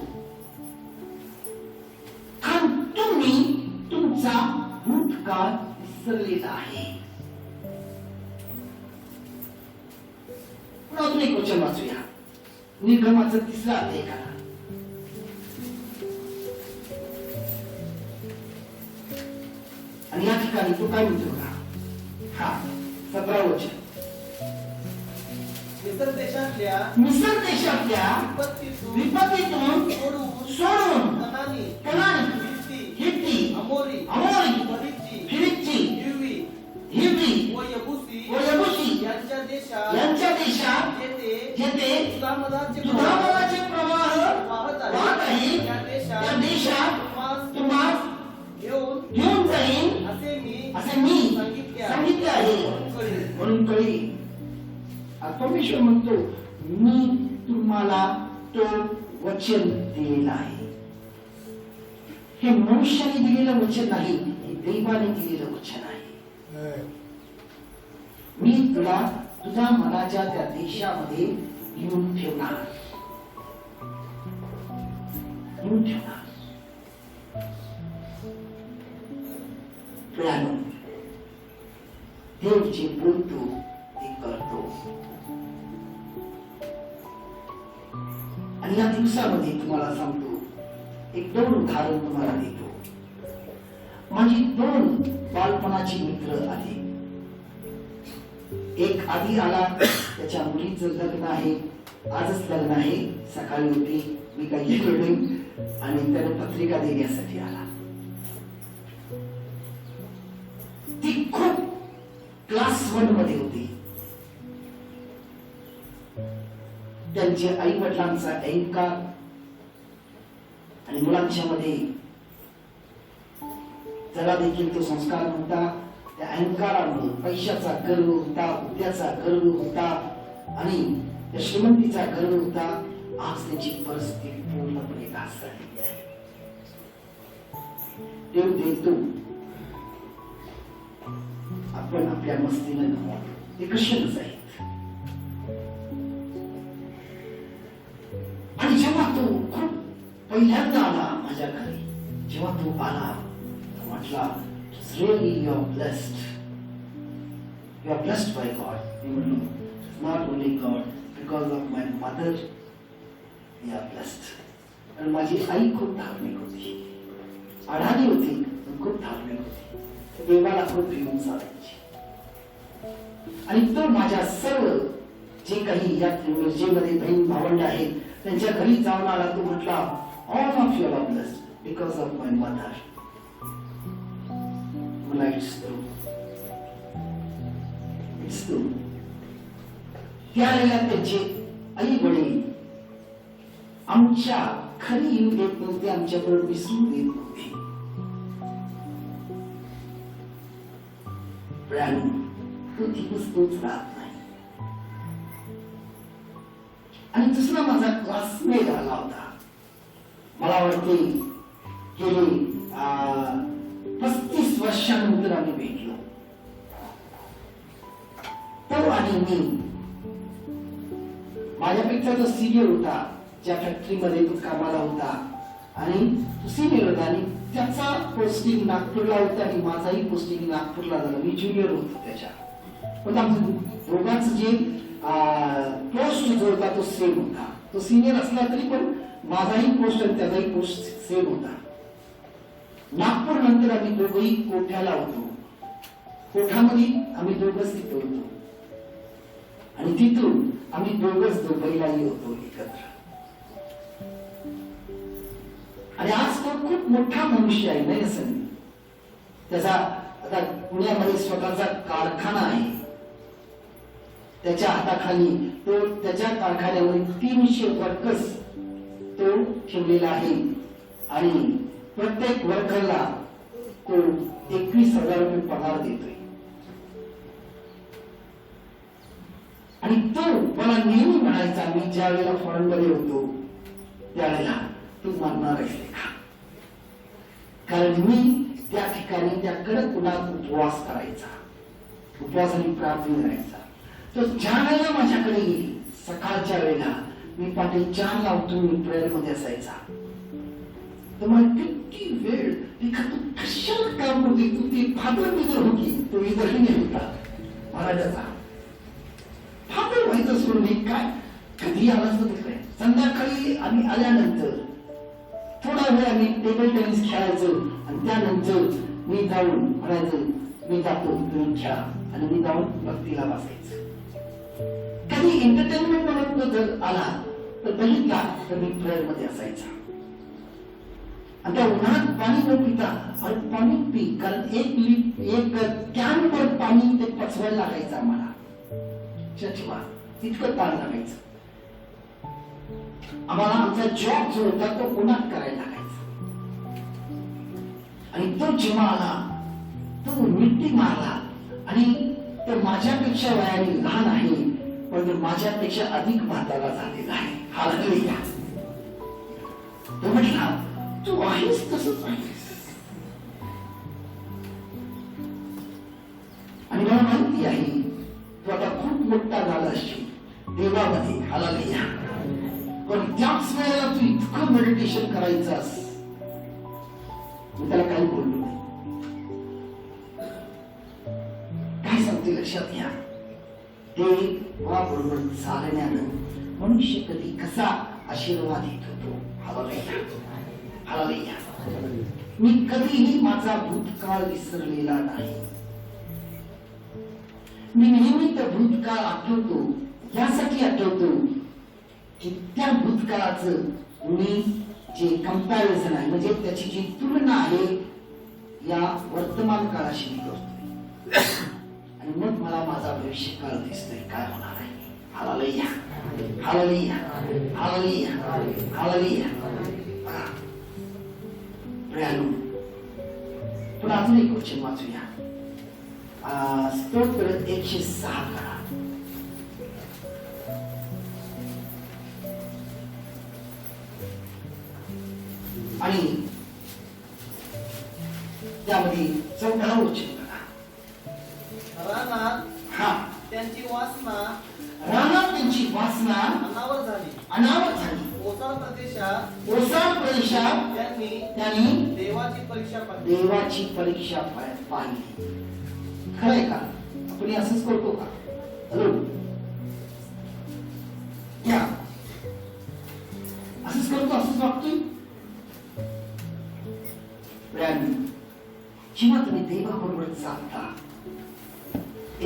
कारण तुम्ही तुमचा भूतकाळ विसरलेला आहे. अजून एक वचन वाचूया. निर्गमाचं 3 अध्याय करा. आणि या ठिकाणी तो काय म्हणतो का? हा 17 वचन. मिस्र देशातल्या मिस्र देशातल्या विपत्तीतून सोडून कनानी, हित्ती, अमोरी, फिरिच्ची, हिब्री व यबूसी यांच्या देशात जेथे दुधामलाचे प्रवाह वाहत आहे त्या देशात तुम्हाला घेऊन जाईन असे मी सांगितले आहे म्हणून कळेल. परमेश्वर म्हणतो मी तुम्हाला तो वचन दिलेला आहे. हे मनुष्याने दिलेलं वचन नाही, हे देवाने दिलेलं वचन आहे. मी तुला तुझ्या मनाच्या त्या देशामध्ये घेऊन ठेवणार. देव जे बोलतो ते करतो. आणि या दिवसामध्ये तुम्हाला सांगतो, 1-2 उदाहरण तुम्हाला देतो. माझी 2 बालपणाची मित्र आले. एक आधी आला, त्याच्या मुलीचं लग्न आहे, आजच लग्न आहे, सकाळी होती, मी काही गेलो नाही, आणि त्याने पत्रिका देण्यासाठी आला. ती खूप क्लास 1 मध्ये होती. त्यांच्या आई वडिलांचा अहंकार आणि मुलांच्या मध्ये त्याला देखील तो संस्कार होता. त्या अहंकारामुळे पैशाचा गर्व होता, हुद्द्याचा गर्व होता आणि त्या श्रीमंतीचा गर्व होता. आज त्याची परिस्थिती पूर्णपणे ढासळलेली आहे. देव देतो, आपण आपल्या मस्तीने गमावतो. ते क्रिश्चियन्स आहेत. आणि जेव्हा तो खूप पहिल्यांदा आला माझ्या घरी, जेव्हा तो आला तो म्हटला, really you are blessed. You are blessed by God. मी म्हणलो, not only God, because of my mother we are blessed. आणि माझी आई खूप धार्मिक होती, अडाणी होती, पण खूप धार्मिक होती. देवाला खूप घेऊन चालायची. आणि तो माझ्या सर्व जे काही या मिरजेमध्ये बहीण भावंड आहेत त्यांच्या घरी जाऊन आला. तो म्हटला, all of you are blessed because of my mother. मला it's true. त्यावेळेला त्याचे आई वडील आमच्या खरी येऊ देत नव्हते, आमच्याबरोबर विसरून देत नव्हते. तो दिवस तोच राहत नाही. आणि दुसरा माझा क्लासमेट आला होता. मला वाटते गेली 35 वर्षानंतर आम्ही भेटलो. तो आणि मी, माझ्यापेक्षा तो सिनियर होता, ज्या फॅक्टरीमध्ये तो कामाला होता, आणि तो सिनियर होता आणि त्याचा पोस्टिंग नागपूरला होता आणि माझाही पोस्टिंग नागपूरला झाला. मी ज्युनियर होतो त्याच्या. पण आमचं दोघांचं जे पोस्ट जो होता तो सेम होता. तो सिनियर असला तरी पण माझाही पोस्ट आणि त्याचाही पोस्ट सेम होता. नागपूर नंतर आम्ही दोघंही कोठ्याला होतो. कोठामध्ये आम्ही दोघंच तिथे होतो आणि तिथून आम्ही दोघंच दुबईलाही होतो एकत्र. आणि आज तो खूप मोठा मनुष्य आहे, नाही असं नाही. त्याचा आता पुण्यामध्ये स्वतःचा कारखाना आहे. त्याच्या हाताखाली तो त्याच्या कारखान्यामध्ये 300 वर्कर्स तो ठेवलेला आहे आणि प्रत्येक वर्करला तो 21,000 रुपये पगार देतोय. आणि तो मला नेहमी म्हणायचा, मी ज्या वेळेला फॉरेन मध्ये होतो त्यावेळेला, तू मानणार आहेस का? कारण मी त्या ठिकाणी त्या कडक उन्हात उपवास करायचा, उपवास आणि प्रार्थना करायचा. तो ज्या वेळेला माझ्याकडे येईल सकाळच्या वेळेला, मी पहाटे 4 ला उठून मी प्रेयर मध्ये असायचा. तर मला किती वेळ तू कशाला काम होती, तू ती फादर मित्र होती, तो इतरही नाही होता महाराजाचा. फादर व्हायचं सोडून काय कधी आलाच तिकडे संध्याकाळी आम्ही आल्यानंतर थोडा वेळ आम्ही टेबल टेनिस खेळायचं आणि त्यानंतर मी जाऊन म्हणायचं मी जातो तुम्ही खेळा आणि मी जाऊन भक्तीला बसायचं. कधी एंटरटेनमेंट म्हणून तो जर आला तर बघितला तर मी प्रेयर मध्ये असायचा. आणि त्या उन्हात पाणी न पिता अरे पाणी पी, कारण एक कॅनभर पाणी ते पचवायला लागायचं आम्हाला. चचवा इतकं पाणी लागायचं आम्हाला. आमचा जॉब जो होता तो उन्हात करायला लागायचा. आणि तो जेव्हा आला तो मिट्टी मारला आणि तो माझ्यापेक्षा वयाने लहान आहे पण तो माझ्यापेक्षा अधिक म्हातारा झालेला आहे. हालेलुया. तो म्हटला तू आहेस तसंच आहेस. आणि मला माहिती आहे तू आता खूप मोठा झाला असशील देवामध्ये. हालेलुया. पण त्याच वेळेला तू इतकं मेडिटेशन करायचंस. मी त्याला काही बोललो नाही. काय सांगते लक्षात घ्या, ते बरोबर चालण्यानं मनुष्य कधी कसा आशीर्वाद येत होतो. हालेलुया. हालेलुया. मी कधीही माझा भूतकाळ विसरलेला नाही. मी नेहमी तो भूतकाळ आठवतो. यासाठी आठवतो की त्या भूतकाळाचं मी जे कंपॅरिझन आहे म्हणजे त्याची जी तुलना आहे या वर्तमान काळाशी मी करतोय. आणि मग मला माझा भविष्य काळ दिसतोय काय होणार आहे. हालेलुया. हालेलुया. हालेलुया. हालेलुया. प्रियानो, पण अजून एक वचन वाचूया. स्तोत्र 106 करा. आणि त्यामध्ये 14 वचन बघा. रानात हा त्यांची वासना रानात त्यांची वासना अनावर झाली. अनावर झाली. ओसाड प्रदेशात त्यांनी देवाची परीक्षा पाहिली. देवाची परीक्षा पाहिली. खरंय का? आपण असंच करतो का? हॅलो या असंच करतो, असंच वागतोय. जेव्हा तुम्ही देवाबरोबर चालता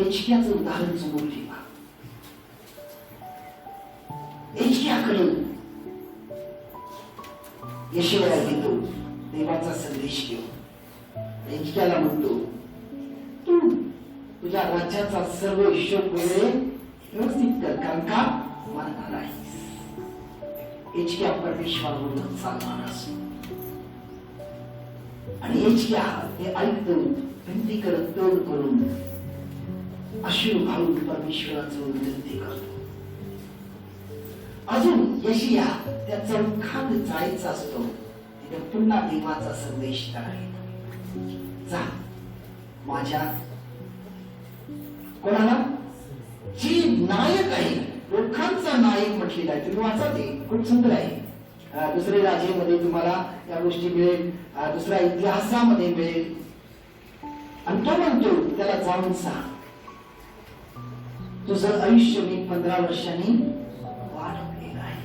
एचक्याचं उदाहरण समोर ठेवा. एचक्याकडे यशोवरा घेतो देवाचा संदेश घेऊन. एचक्याला म्हणतो तू तुझ्या राज्याचा सर्व हिशोब वगैरे व्यवस्थित कर, कारण का मानणार आहेस. एचक्या परमेश्वराबरोबर चालणार असतो. आणि एचक्या हे ऐकतो, विनंती करत तोड करून अश्रू घालून परमेश्वराचं विनंती करतो. अजून यशिया त्या चौकात जायचं असतो. तिथे पुन्हा देवाचा संदेश करायचा. जा माझ्या कोणाला जी नायक आहे, लोकांचा नायक म्हटलेला आहे. तुम्ही वाचा ते खूप सुंदर आहे. दुसरे राजेमध्ये तुम्हाला या गोष्टी मिळेल, दुसऱ्या इतिहासामध्ये मिळेल. आणि तो म्हणतो त्याला जाऊन सांग तुझं आयुष्य मी 15 वर्षांनी वाढवलेलं आहे.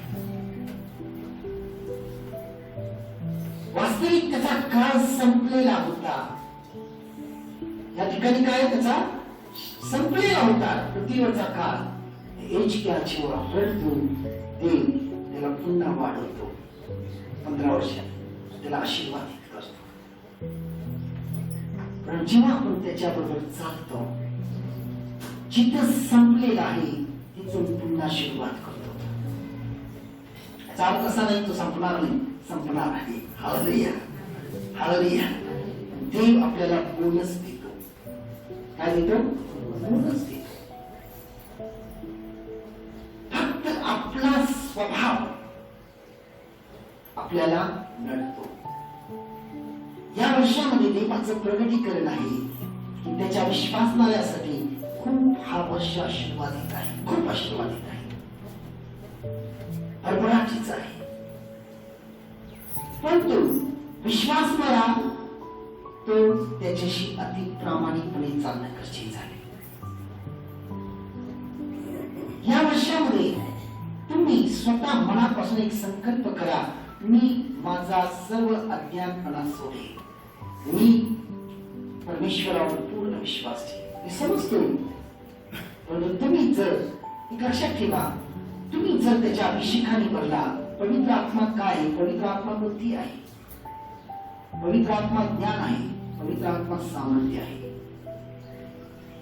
वास्तविक त्याचा काळ संपलेला होता. या ठिकाणी काय त्याचा संपलेला होता पृथ्वीवरचा काळ. एचक्याची रडतो, देव त्याला पुन्हा वाढवतो. 15 वर्षात त्याला आशीर्वादित करतो. पण जेव्हा आपण त्याच्याबरोबर चालतो, जिथं संपलेला आहे तिथून पुन्हा सुरुवात करतो. याचा अर्थ असा नाही तो संपणार नाही, संपणार आहे. हालेलुया. हालेलुया. देव आपल्याला बोनस देतो. काय देतो? बोनस देतो. फक्त आपला स्वभाव आपल्याला नडतो. या वर्षामध्ये देवाचं प्रगतीकरण आहे की त्याच्या विश्वासणाऱ्यासाठी खूप हा वर्ष आशीर्वादित आहे. खूप आशीर्वादित आहे. भरभराटीचा आहे. परंतु विश्वासणारा तो त्याच्याशी अति प्रामाणिकपणे चालणं गरजेचं आहे. या वर्षामध्ये तुम्ही स्वतः मनापासून एक संकल्प करा, मी माझा सर्व अज्ञानपणा सोडेल, मी परमेश्वरावर पूर्ण विश्वास ठेवेन. मी समजतो, परंतु तुम्ही जर एक लक्षात ठेवा, तुम्ही जर त्याच्या अभिषेकाने भरला. पवित्र आत्मा काय आहे? पवित्र आत्मा बुद्धी आहे, पवित्र आत्मा ज्ञान आहे, पवित्र आत्मा सामर्थ्य आहे.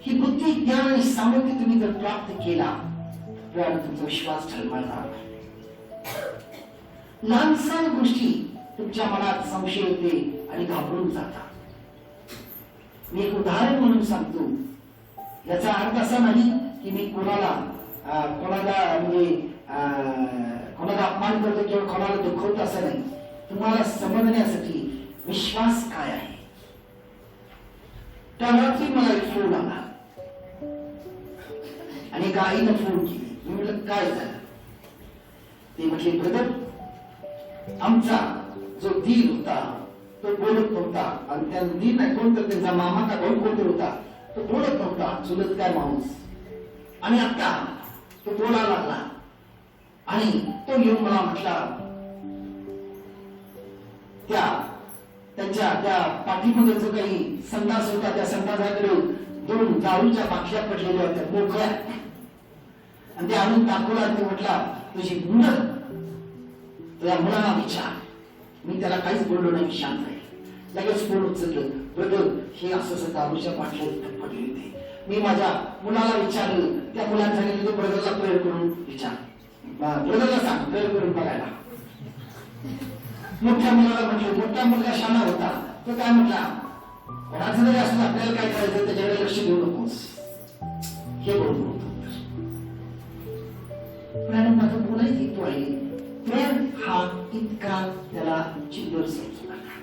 ही बुद्धी, ज्ञान आणि सामर्थ्य तुम्ही जर प्राप्त केला तर तुमचा विश्वास ठरवणार नाही. लहानसहान गोष्टी तुमच्या मनात संशय येते आणि घाबरून जातात. मी एक उदाहरण म्हणून सांगतो. याचा अर्थ असा नाही की मी कोणाला म्हणजे कोणाला अपमान करतो किंवा कोणाला दुखवतो असं नाही. तुम्हाला समजण्यासाठी विश्वास काय आहे. त्या रात्री मला एक फोन आला आणि एका आईनं फोन केली. मी म्हटलं काय झालं? ते म्हटले, ब्रदर, आमचा जो दीर होता तो बोलत नव्हता. आणि त्या दीर नाही, कोणतर त्यांचा मामा का भाऊ कोणतर होता, तो बोलत नव्हता, चुलत काय माणूस. आणि आता तो बोलायला लागला आणि तो येऊन मला म्हटला, त्यांच्या त्या पाठीमध्ये जो काही संडास होता त्या संडासाकडे 2 दारूच्या बाटल्या पडलेल्या होत्या मोकळ्या, आणि ते आणून दाखवला. ते म्हटला, तुझी मुलं, तुझ्या मुलाला विचार. मी त्याला काहीच बोललो नाही, शांत आहे. लगेच फोन उचललं, ब्रदर, हे असं दारूच्या बाटल्या पडले होते. मी माझ्या मुलाला विचारलं, त्या मुलाने सांगितलं, ब्रदरला प्रेयर करून विचार, ब्रदरला सांग प्रेयर करून बघायला. मोठ्या मुलाला म्हटलं, मोठा मुलगा शाणा होता, तो काय म्हटला, कोणाचं जरी असलं आपल्याला काय करायचं त्याच्याकडे लक्ष देऊ नकोस, हे बोलतो होतो. माझं बोलायचं हेतू आहे, प्रेम हा इतका त्याला चिल्लर समजू नका.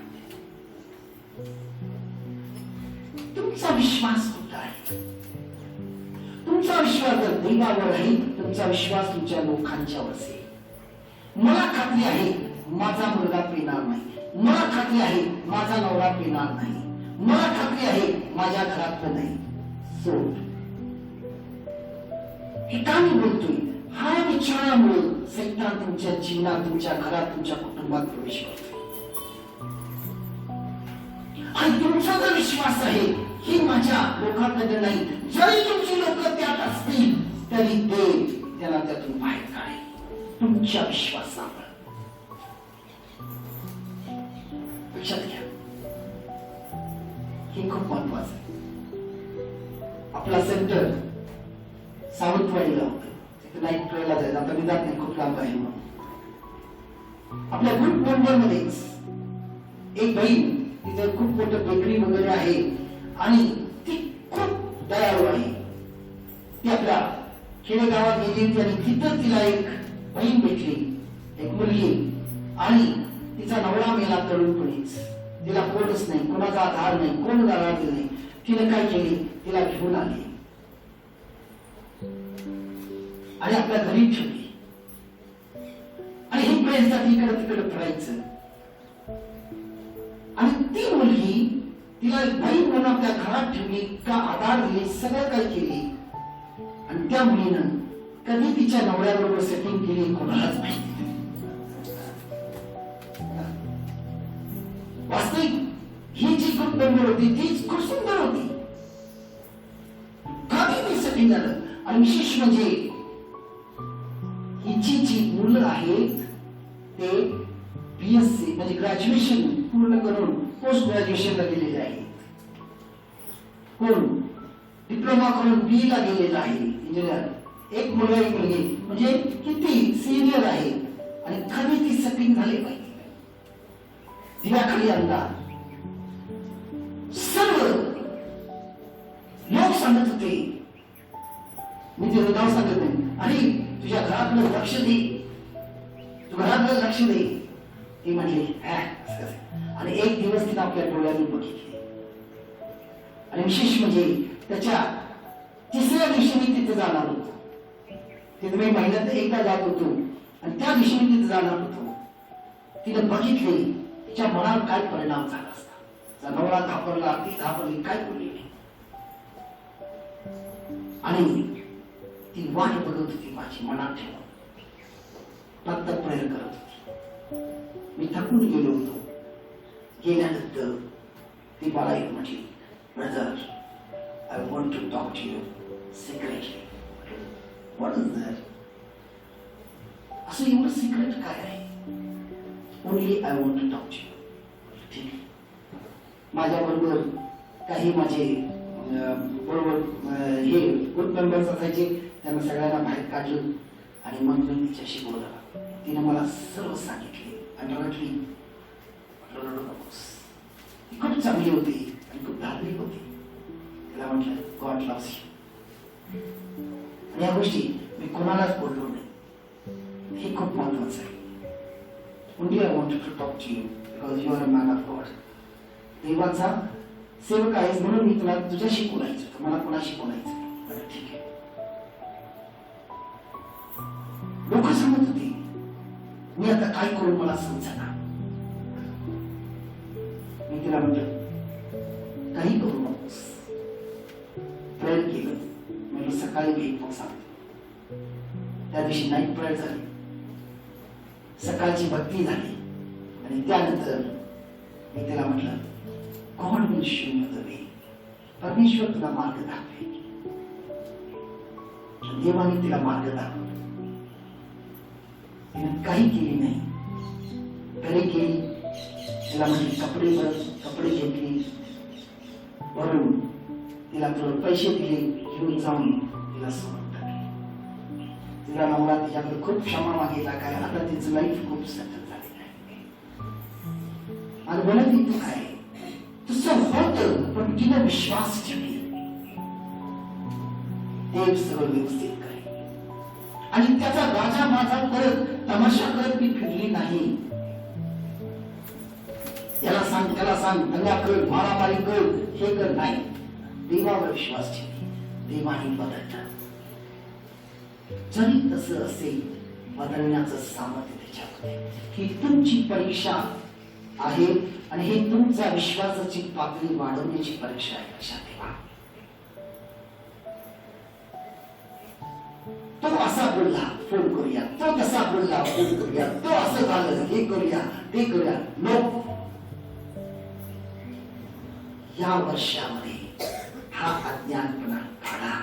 तुमचा विश्वास कुठला आहे? तुमचा विश्वास जर देवावर आहे, तुमचा विश्वास तुमच्या लोकांच्यावर असेल. मला खात्री आहे माझा मुलगा पिणार नाही, मला खात्री आहे माझा नवरा पिणार नाही, मला खात्री आहे माझ्या घरातलं नाही. सोड. हे का मी बोलतोय? हा विचारामुळे सैतान तुमच्या जीवनात, तुमच्या घरात, तुमच्या कुटुंबात प्रवेश करतो. आणि तुमचा जर विश्वास आहे ही माझ्या लोकांमध्ये नाही, जरी तुमची लोक त्यात असतील तरी ते त्याला त्यातून बाहेर काढेल. तुमच्या विश्वासावर लक्षात घ्या, हे खूप महत्वाचं आहे. आपला सेंटर सावंतवाडीला होतं, तिथे नाईट प्रेयरला जायचं. आता मी जात नाही, खूप लांब आहे म्हणून. आपल्या ग्रुप मेंबर मध्येच एक बहीण, तिथं खूप मोठं बेकरी वगैरे आहे आणि ती खूप दयाळू आहे. ती आपल्या खेडेगावात गेली होती आणि तिथं तिला एक बहीण भेटली, एक मुलगी, आणि तिचा नवरा मेला तरुणपणीच. तिला कोणच नाही, कोणाचा आधार नाही, कोण आधार नाही. तिने काय केली, तिला घेऊन आली आणि आपल्या घरी ठेवली. आणि ही प्रेयसाठी इकडे तिकडे फिरायचं. आणि ती मुलगी तिला बहीण म्हणून आपल्या घरात ठेवली, का आधार दिले, सगळं काही केली. आणि त्या मुलीनं कधी तिच्या नवऱ्याबरोबर सेटिंग केली कोणालाच माहिती नाही. वास्तविक ही जी खूप बंद होती ती खूप सुंदर होती, कधी ती सेटिंग झालं. आणि विशेष म्हणजे हिची जी मुलं आहेत ते BSc म्हणजे ग्रॅज्युएशन पूर्ण करून पोस्ट ग्रॅज्युएशनला गेलेले आहेत. कोण डिप्लोमा करून BE ला गेलेला आहे, इंजिनियर. एक मुलगा एक मुलगी, म्हणजे किती सिनियर आहे. आणि कधी ती सेटिंग झाली पाहिजे. दिव्याखाली अंधार. सर्व लोक सांगत होते, मी ते नाव सांगत नाही, आणि तुझ्या घरातलं लक्ष दे, तू घरातलं लक्ष दे. ती म्हणली आणि एक दिवस तिने आपल्या डोळ्यांनी बघितले. आणि विशेष म्हणजे त्याच्या 3ऱ्या दिवशी मी तिथे जाणार होतो. तिथे मी महिन्यात एकदा जात होतो आणि त्या दिवशी मी तिथे जाणार होतो. तिने बघितले, तिच्या मनावर काय परिणाम झाला असता. नवरा घाबरला, ती घाबरली, काय बोलली नाही. आणि ती वाट बघत होती माझी मनात ठेवून. प्रातः प्रेयर करत होती. मी थकून गेलो होतो. गेल्यानंतर ती मला एक म्हटली, brother, I want to talk to you secretly. What is that? असं एवढं सिक्रेट काय आहे? Only I want to talk to you. ठीक आहे. माझ्या बरोबर काही माझे बरोबर हे ग्रुप मेंबर्स असायचे, त्यांना सगळ्यांना बाहेर काढलं आणि मग मी तिच्याशी बोलला. तिने मला सर्व सांगितले आणि रडली. रडू नकोस. ती खूप चांगली होती आणि खूप धार्मिक होती. तिला म्हटलं, गॉड लव्स यू. आणि या गोष्टी मी कोणालाच बोललो नाही. हे खूप महत्वाचं आहे. Only I want to talk to you because you are a man of God. देवाचा सेवक आहेस म्हणून मी तुला तुझ्याशी बोलायचं, मला कोणाशी बोलायचं. ठीक आहे. लोक सांगत होते, मी आता काय करू मला समजना. मी तिला म्हटलं, काही करू नकोस. प्रेयर केलं. म्हटलं सकाळी भेट मग सांगतो. त्या दिवशी नाईट प्रेयर झाली, सकाळची भक्ती झाली आणि त्यानंतर मी तिला म्हटलं, God will show you the way. परमेश्वर तुला मार्ग दाखवेल. देवाने तिला मार्ग दाखवला. तिने काही केली नाही. घरी गेली, तिला म्हणजे कपडे घेतली भरून, तिला थोडे पैसे दिले, घेऊन जाऊन तिला सोडून टाकले. तिला नवरा तिच्याकडे खूप क्षमा मागितला. काय आता तिचं लाईफ खूप सेटल झालेलं आहे. आणि म्हणत तू काय तुझं होतं, पण तिने विश्वास ठेवली. देव सगळं व्यवस्थित करेल. आणि त्याचा राजा माझा परत तमाशा करत मी फिरली नाही. याला सांग, त्याला सांग, दंगा कर, मारामारी कर, हे कर नाही. देवावर विश्वास ठेवली. देवाने बदलतात. जरी तसं असेल, बदलण्याचं सामर्थ्य त्याच्यामध्ये. ही तुमची परीक्षा आहे आणि हे तुमच्या विश्वासाची पातळी वाढवण्याची परीक्षा आहे. लक्षात ठेवा. तो असा बोलला, फोन करूया. तो तसा बोलला, फोन करूया. तो असं झालं, हे करूया, ते करूया. नो. या वर्षामध्ये हा अज्ञानपणा काढा.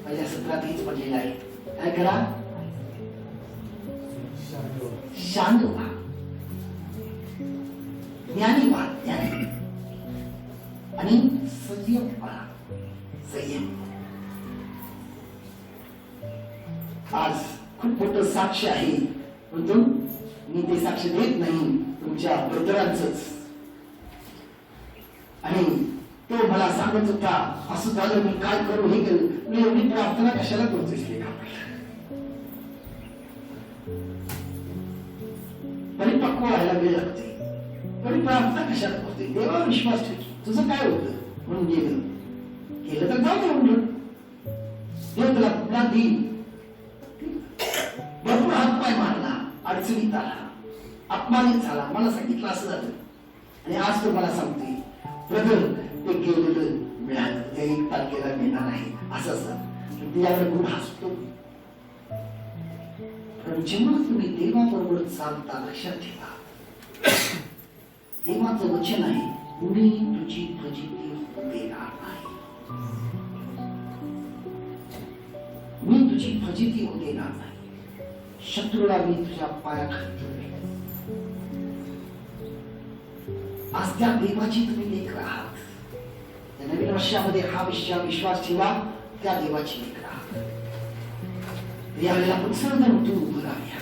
पहिल्या सत्रात हेच पडलेलं आहे. काय करा? शांत व्हा. ज्ञानी व्हा. ज्ञानी आणि संयम व्हा. संयम. आज खूप मोठं साक्ष आहे, परंतु मी ते साक्ष देत नाही, तुमच्या ब्रदरांचंच. आणि तो मला सांगत होता, असं झालं, मी काय करू, हे करू. मी एवढी प्रार्थना कशाला करतोय? परिपक्व व्हायला वेळ लागते. पण प्रार्थना कशाला करते? देवावर विश्वास ठेव. तुझं काय होतं म्हणून गेलं तर जाऊ दे म्हणून. देव तुला पुन्हा देईल. भरपूर हातपाय मारला, अडचणीत आला, अपमानित झाला, मला सांगितलं असं झालं, आणि आज तो मला सांगते, ब्रदर, ते गेलेलं मिळालं, ते 1 तारखेला मिळणार आहे, असं असं. तुझ्याकडे खूप हसतो. पण जेव्हा तुम्ही देवाबरोबर चालता, लक्षात ठेवा, देवाचं वचन आहे, मी तुझी फजिती होऊ देणार नाही. मी तुझी फजिती होऊ देणार नाही. शत्रूला मी तुझ्या पायाखाली ठेवेन. आज त्या देवाची तुम्ही लेकर आहात. त्या नवीन वर्षामध्ये हा विश्वास ठेवा, त्या देवाची लेकर आहात. यावेळेला आपण सर्वजण उठून उभं राहूया.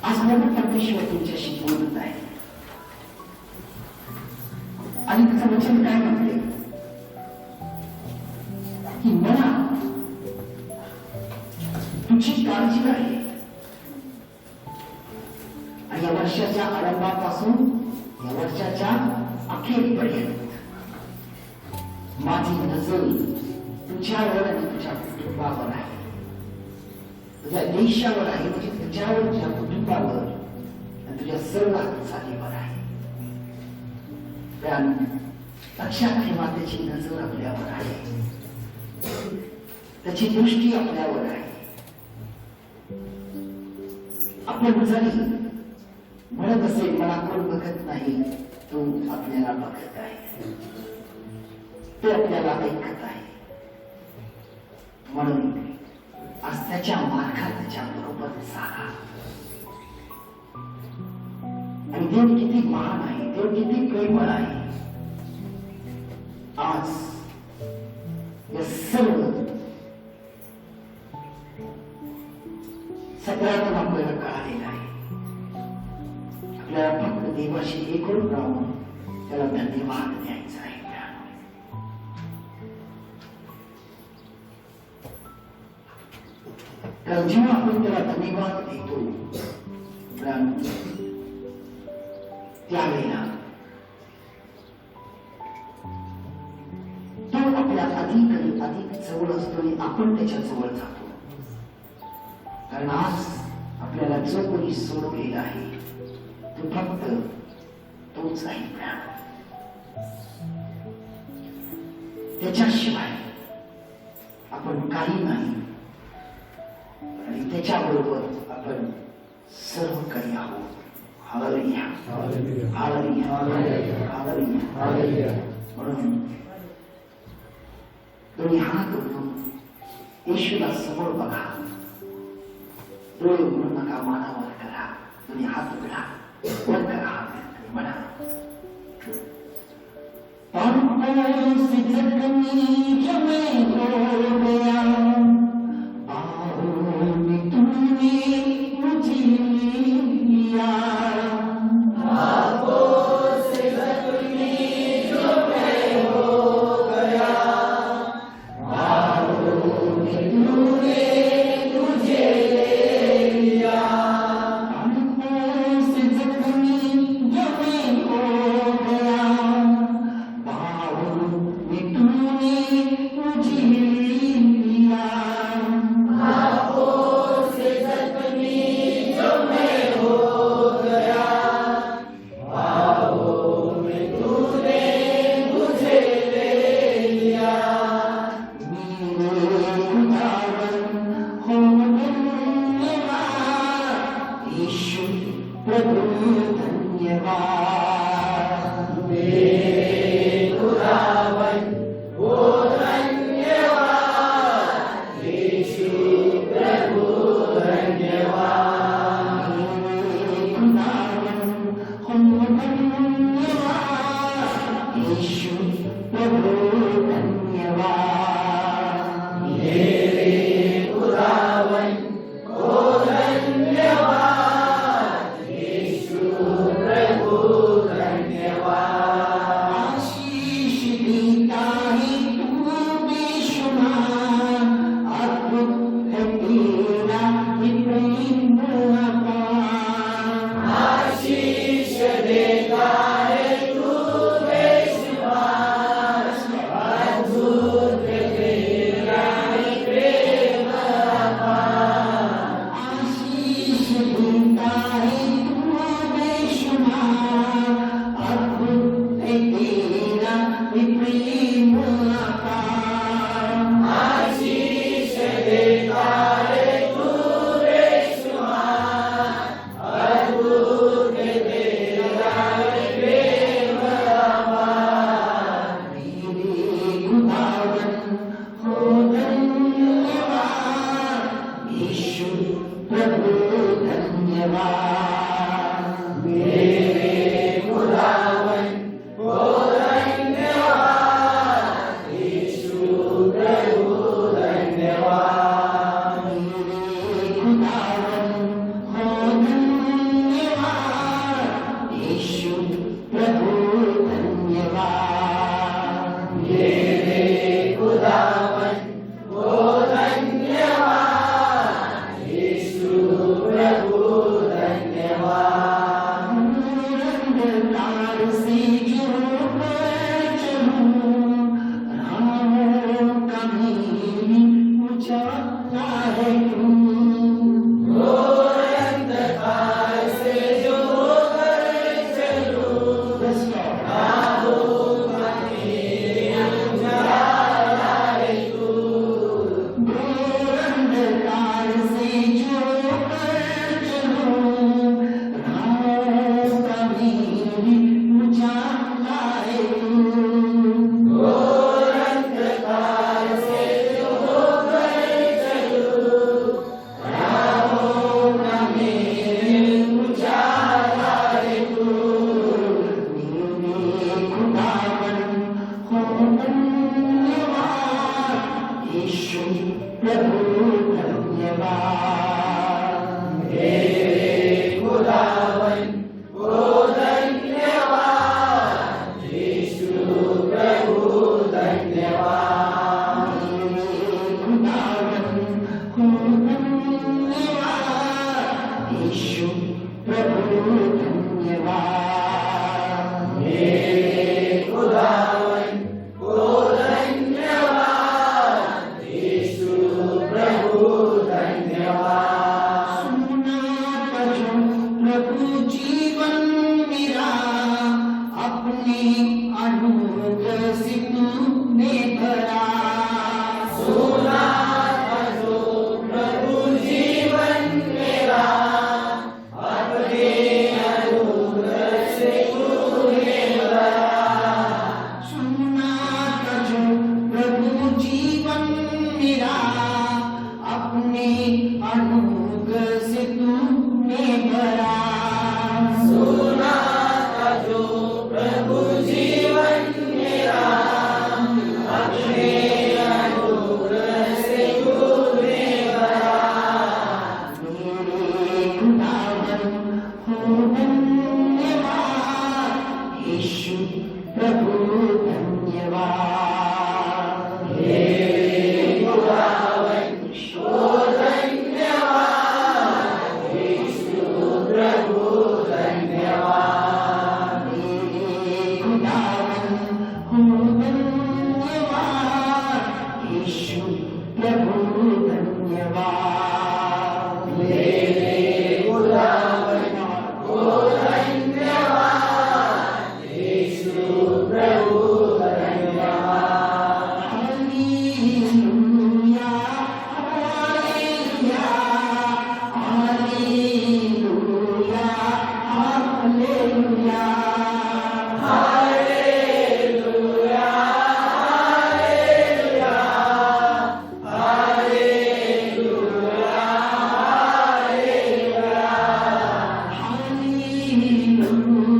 आज मोठं परमेश्वर तुमच्याशी बोलत आहे आणि त्याचं वचन काय म्हणते की मला तुझी काळजी आहे. आणि या वर्षाच्या आरंभापासून या वर्षाच्या अखेरीपर्यंत माझी नजर तुझ्यावर आणि तुझ्या कुटुंबावर आहे, तुझ्या देशावर आहे, म्हणजे तुझ्यावर तुझ्या कुटुंबावर आणि तुझ्या सर्व हालचालीवर आहे. लक्षात ठेवा, त्याची नजर आपल्यावर आहे, त्याची दृष्टी आपल्यावर आहे. आपण जरी म्हणत असेल मला कोण बघत नाही, तो आपल्याला बघत आहे, ते आपल्याला ऐकत आहे. म्हणून आज त्याच्या मार्गात त्याच्या बरोबर चाला. आणि देव किती महान आहे, देव किती प्रेमळ आहे. आज या सर्व सगळ्यातून आपल्याला कळालेलं आहे. आपल्याला फक्त देवाशी एकूण राहून त्याला धन्यवाद द्यायचा आहे. तर जेव्हा आपण त्याला धन्यवाद देतो त्यावेळेला तो आपल्या अधिक आणि अधिक जवळ असतो आणि आपण त्याच्या जवळ जातो. कारण आज आपल्याला जो कोणी सोडवलेला आहे तो फक्त तोच आहे. त्याच्याशिवाय आपण काही नाही आणि त्याच्याबरोबर आपण सर्व काही आहोत. हालेलुया, हालेलुया, हालेलुया. म्हणून तुम्ही हात उघडून येशूला समोर बघा. डोळे उघडू नका, मानावर करा. तुम्ही हात उघडा, वर करा, हात म्हणा. अंधकार से जो यीशु प्रभु धन्यवाद। हे खुदावन ओ धन्यवाद, यीशु प्रभु धन्यवाद। खुदावन को धन्यवाद, यीशु प्रभु धन्यवाद। हे खुदावन ओ धन्यवाद, यीशु प्रभु धन्यवाद। सुना बजो प्रभु जीवन मेरा, अपने अनुग्रह से तूने भरा। सुना बजो प्रभु जीवन मेरा, अपने अनुग्रह से तूने भरा। सुना बजो प्रभु जीवन मेरा, अपने अनुग्रह से तूने भरा। सुना बजो प्रभु जीवन मेरा, अपने अनुग्रह से तूने भरा। मेरे खुदावन को धन्यवाद, यीशु प्रभु धन्यवाद। हे खुदावन ओ धन्यवाद, यीशु प्रभु धन्यवाद। मेरे खुदावन को धन्यवाद, यीशु प्रभु धन्यवाद। मेरे खुदावन ओ धन्यवाद, यीशु प्रभु धन्यवाद। हालेलुया, हालेलुया, हालेलुया, हालेलुया। हालेलुया, हालेलुया, हालेलुया, हालेलुया, हालेलुया।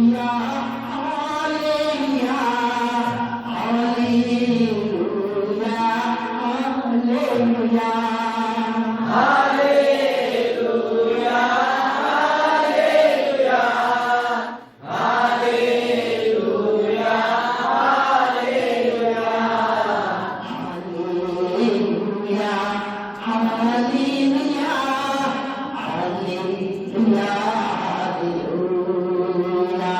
हालेलुया, हालेलुया, हालेलुया। हालेलुया, हालेलुया, हालेलुया, हालेलुया। हालेलुया, हालेलुया, हालेलुया, हालेलुया।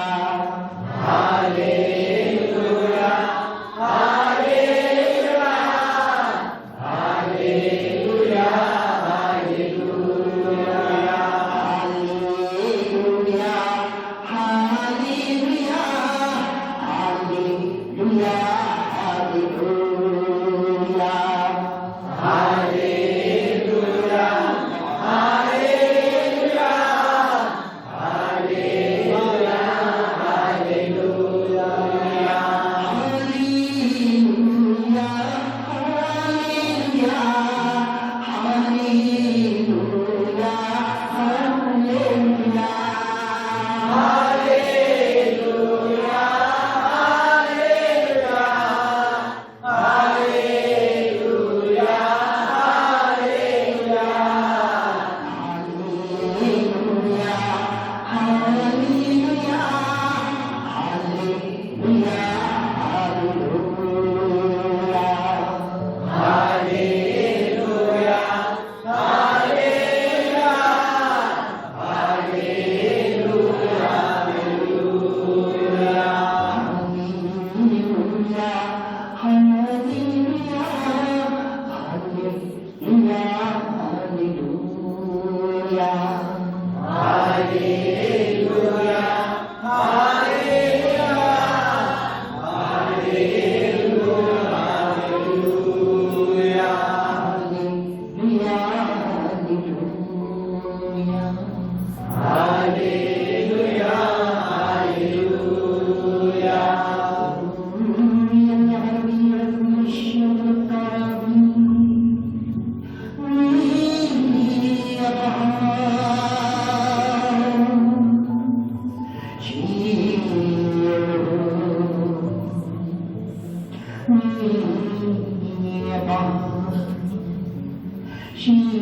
हालेलुया, हालेलुया, हालेलुया, हालेलुया। हालेलुया, हालेलुया, हालेलुया, हालेलुया। हालेलुया, हालेलुया, हालेलुया, हालेलुया। हालेलुया, हालेलुया, हालेलुया, हालेलुया। हालेलुया, हालेलुया, हालेलुया, हालेलुया, हालेलुया, हालेलुया। हालेलुया, हालेलुया, हालेलुया, हालेलुया। हालेलुया, हालेलुया, हालेलुया, हालेलुया। हालेलुया, हालेलुया, हालेलुया, हालेलुया। हालेलुया, हालेलुया, हालेलुया। Shri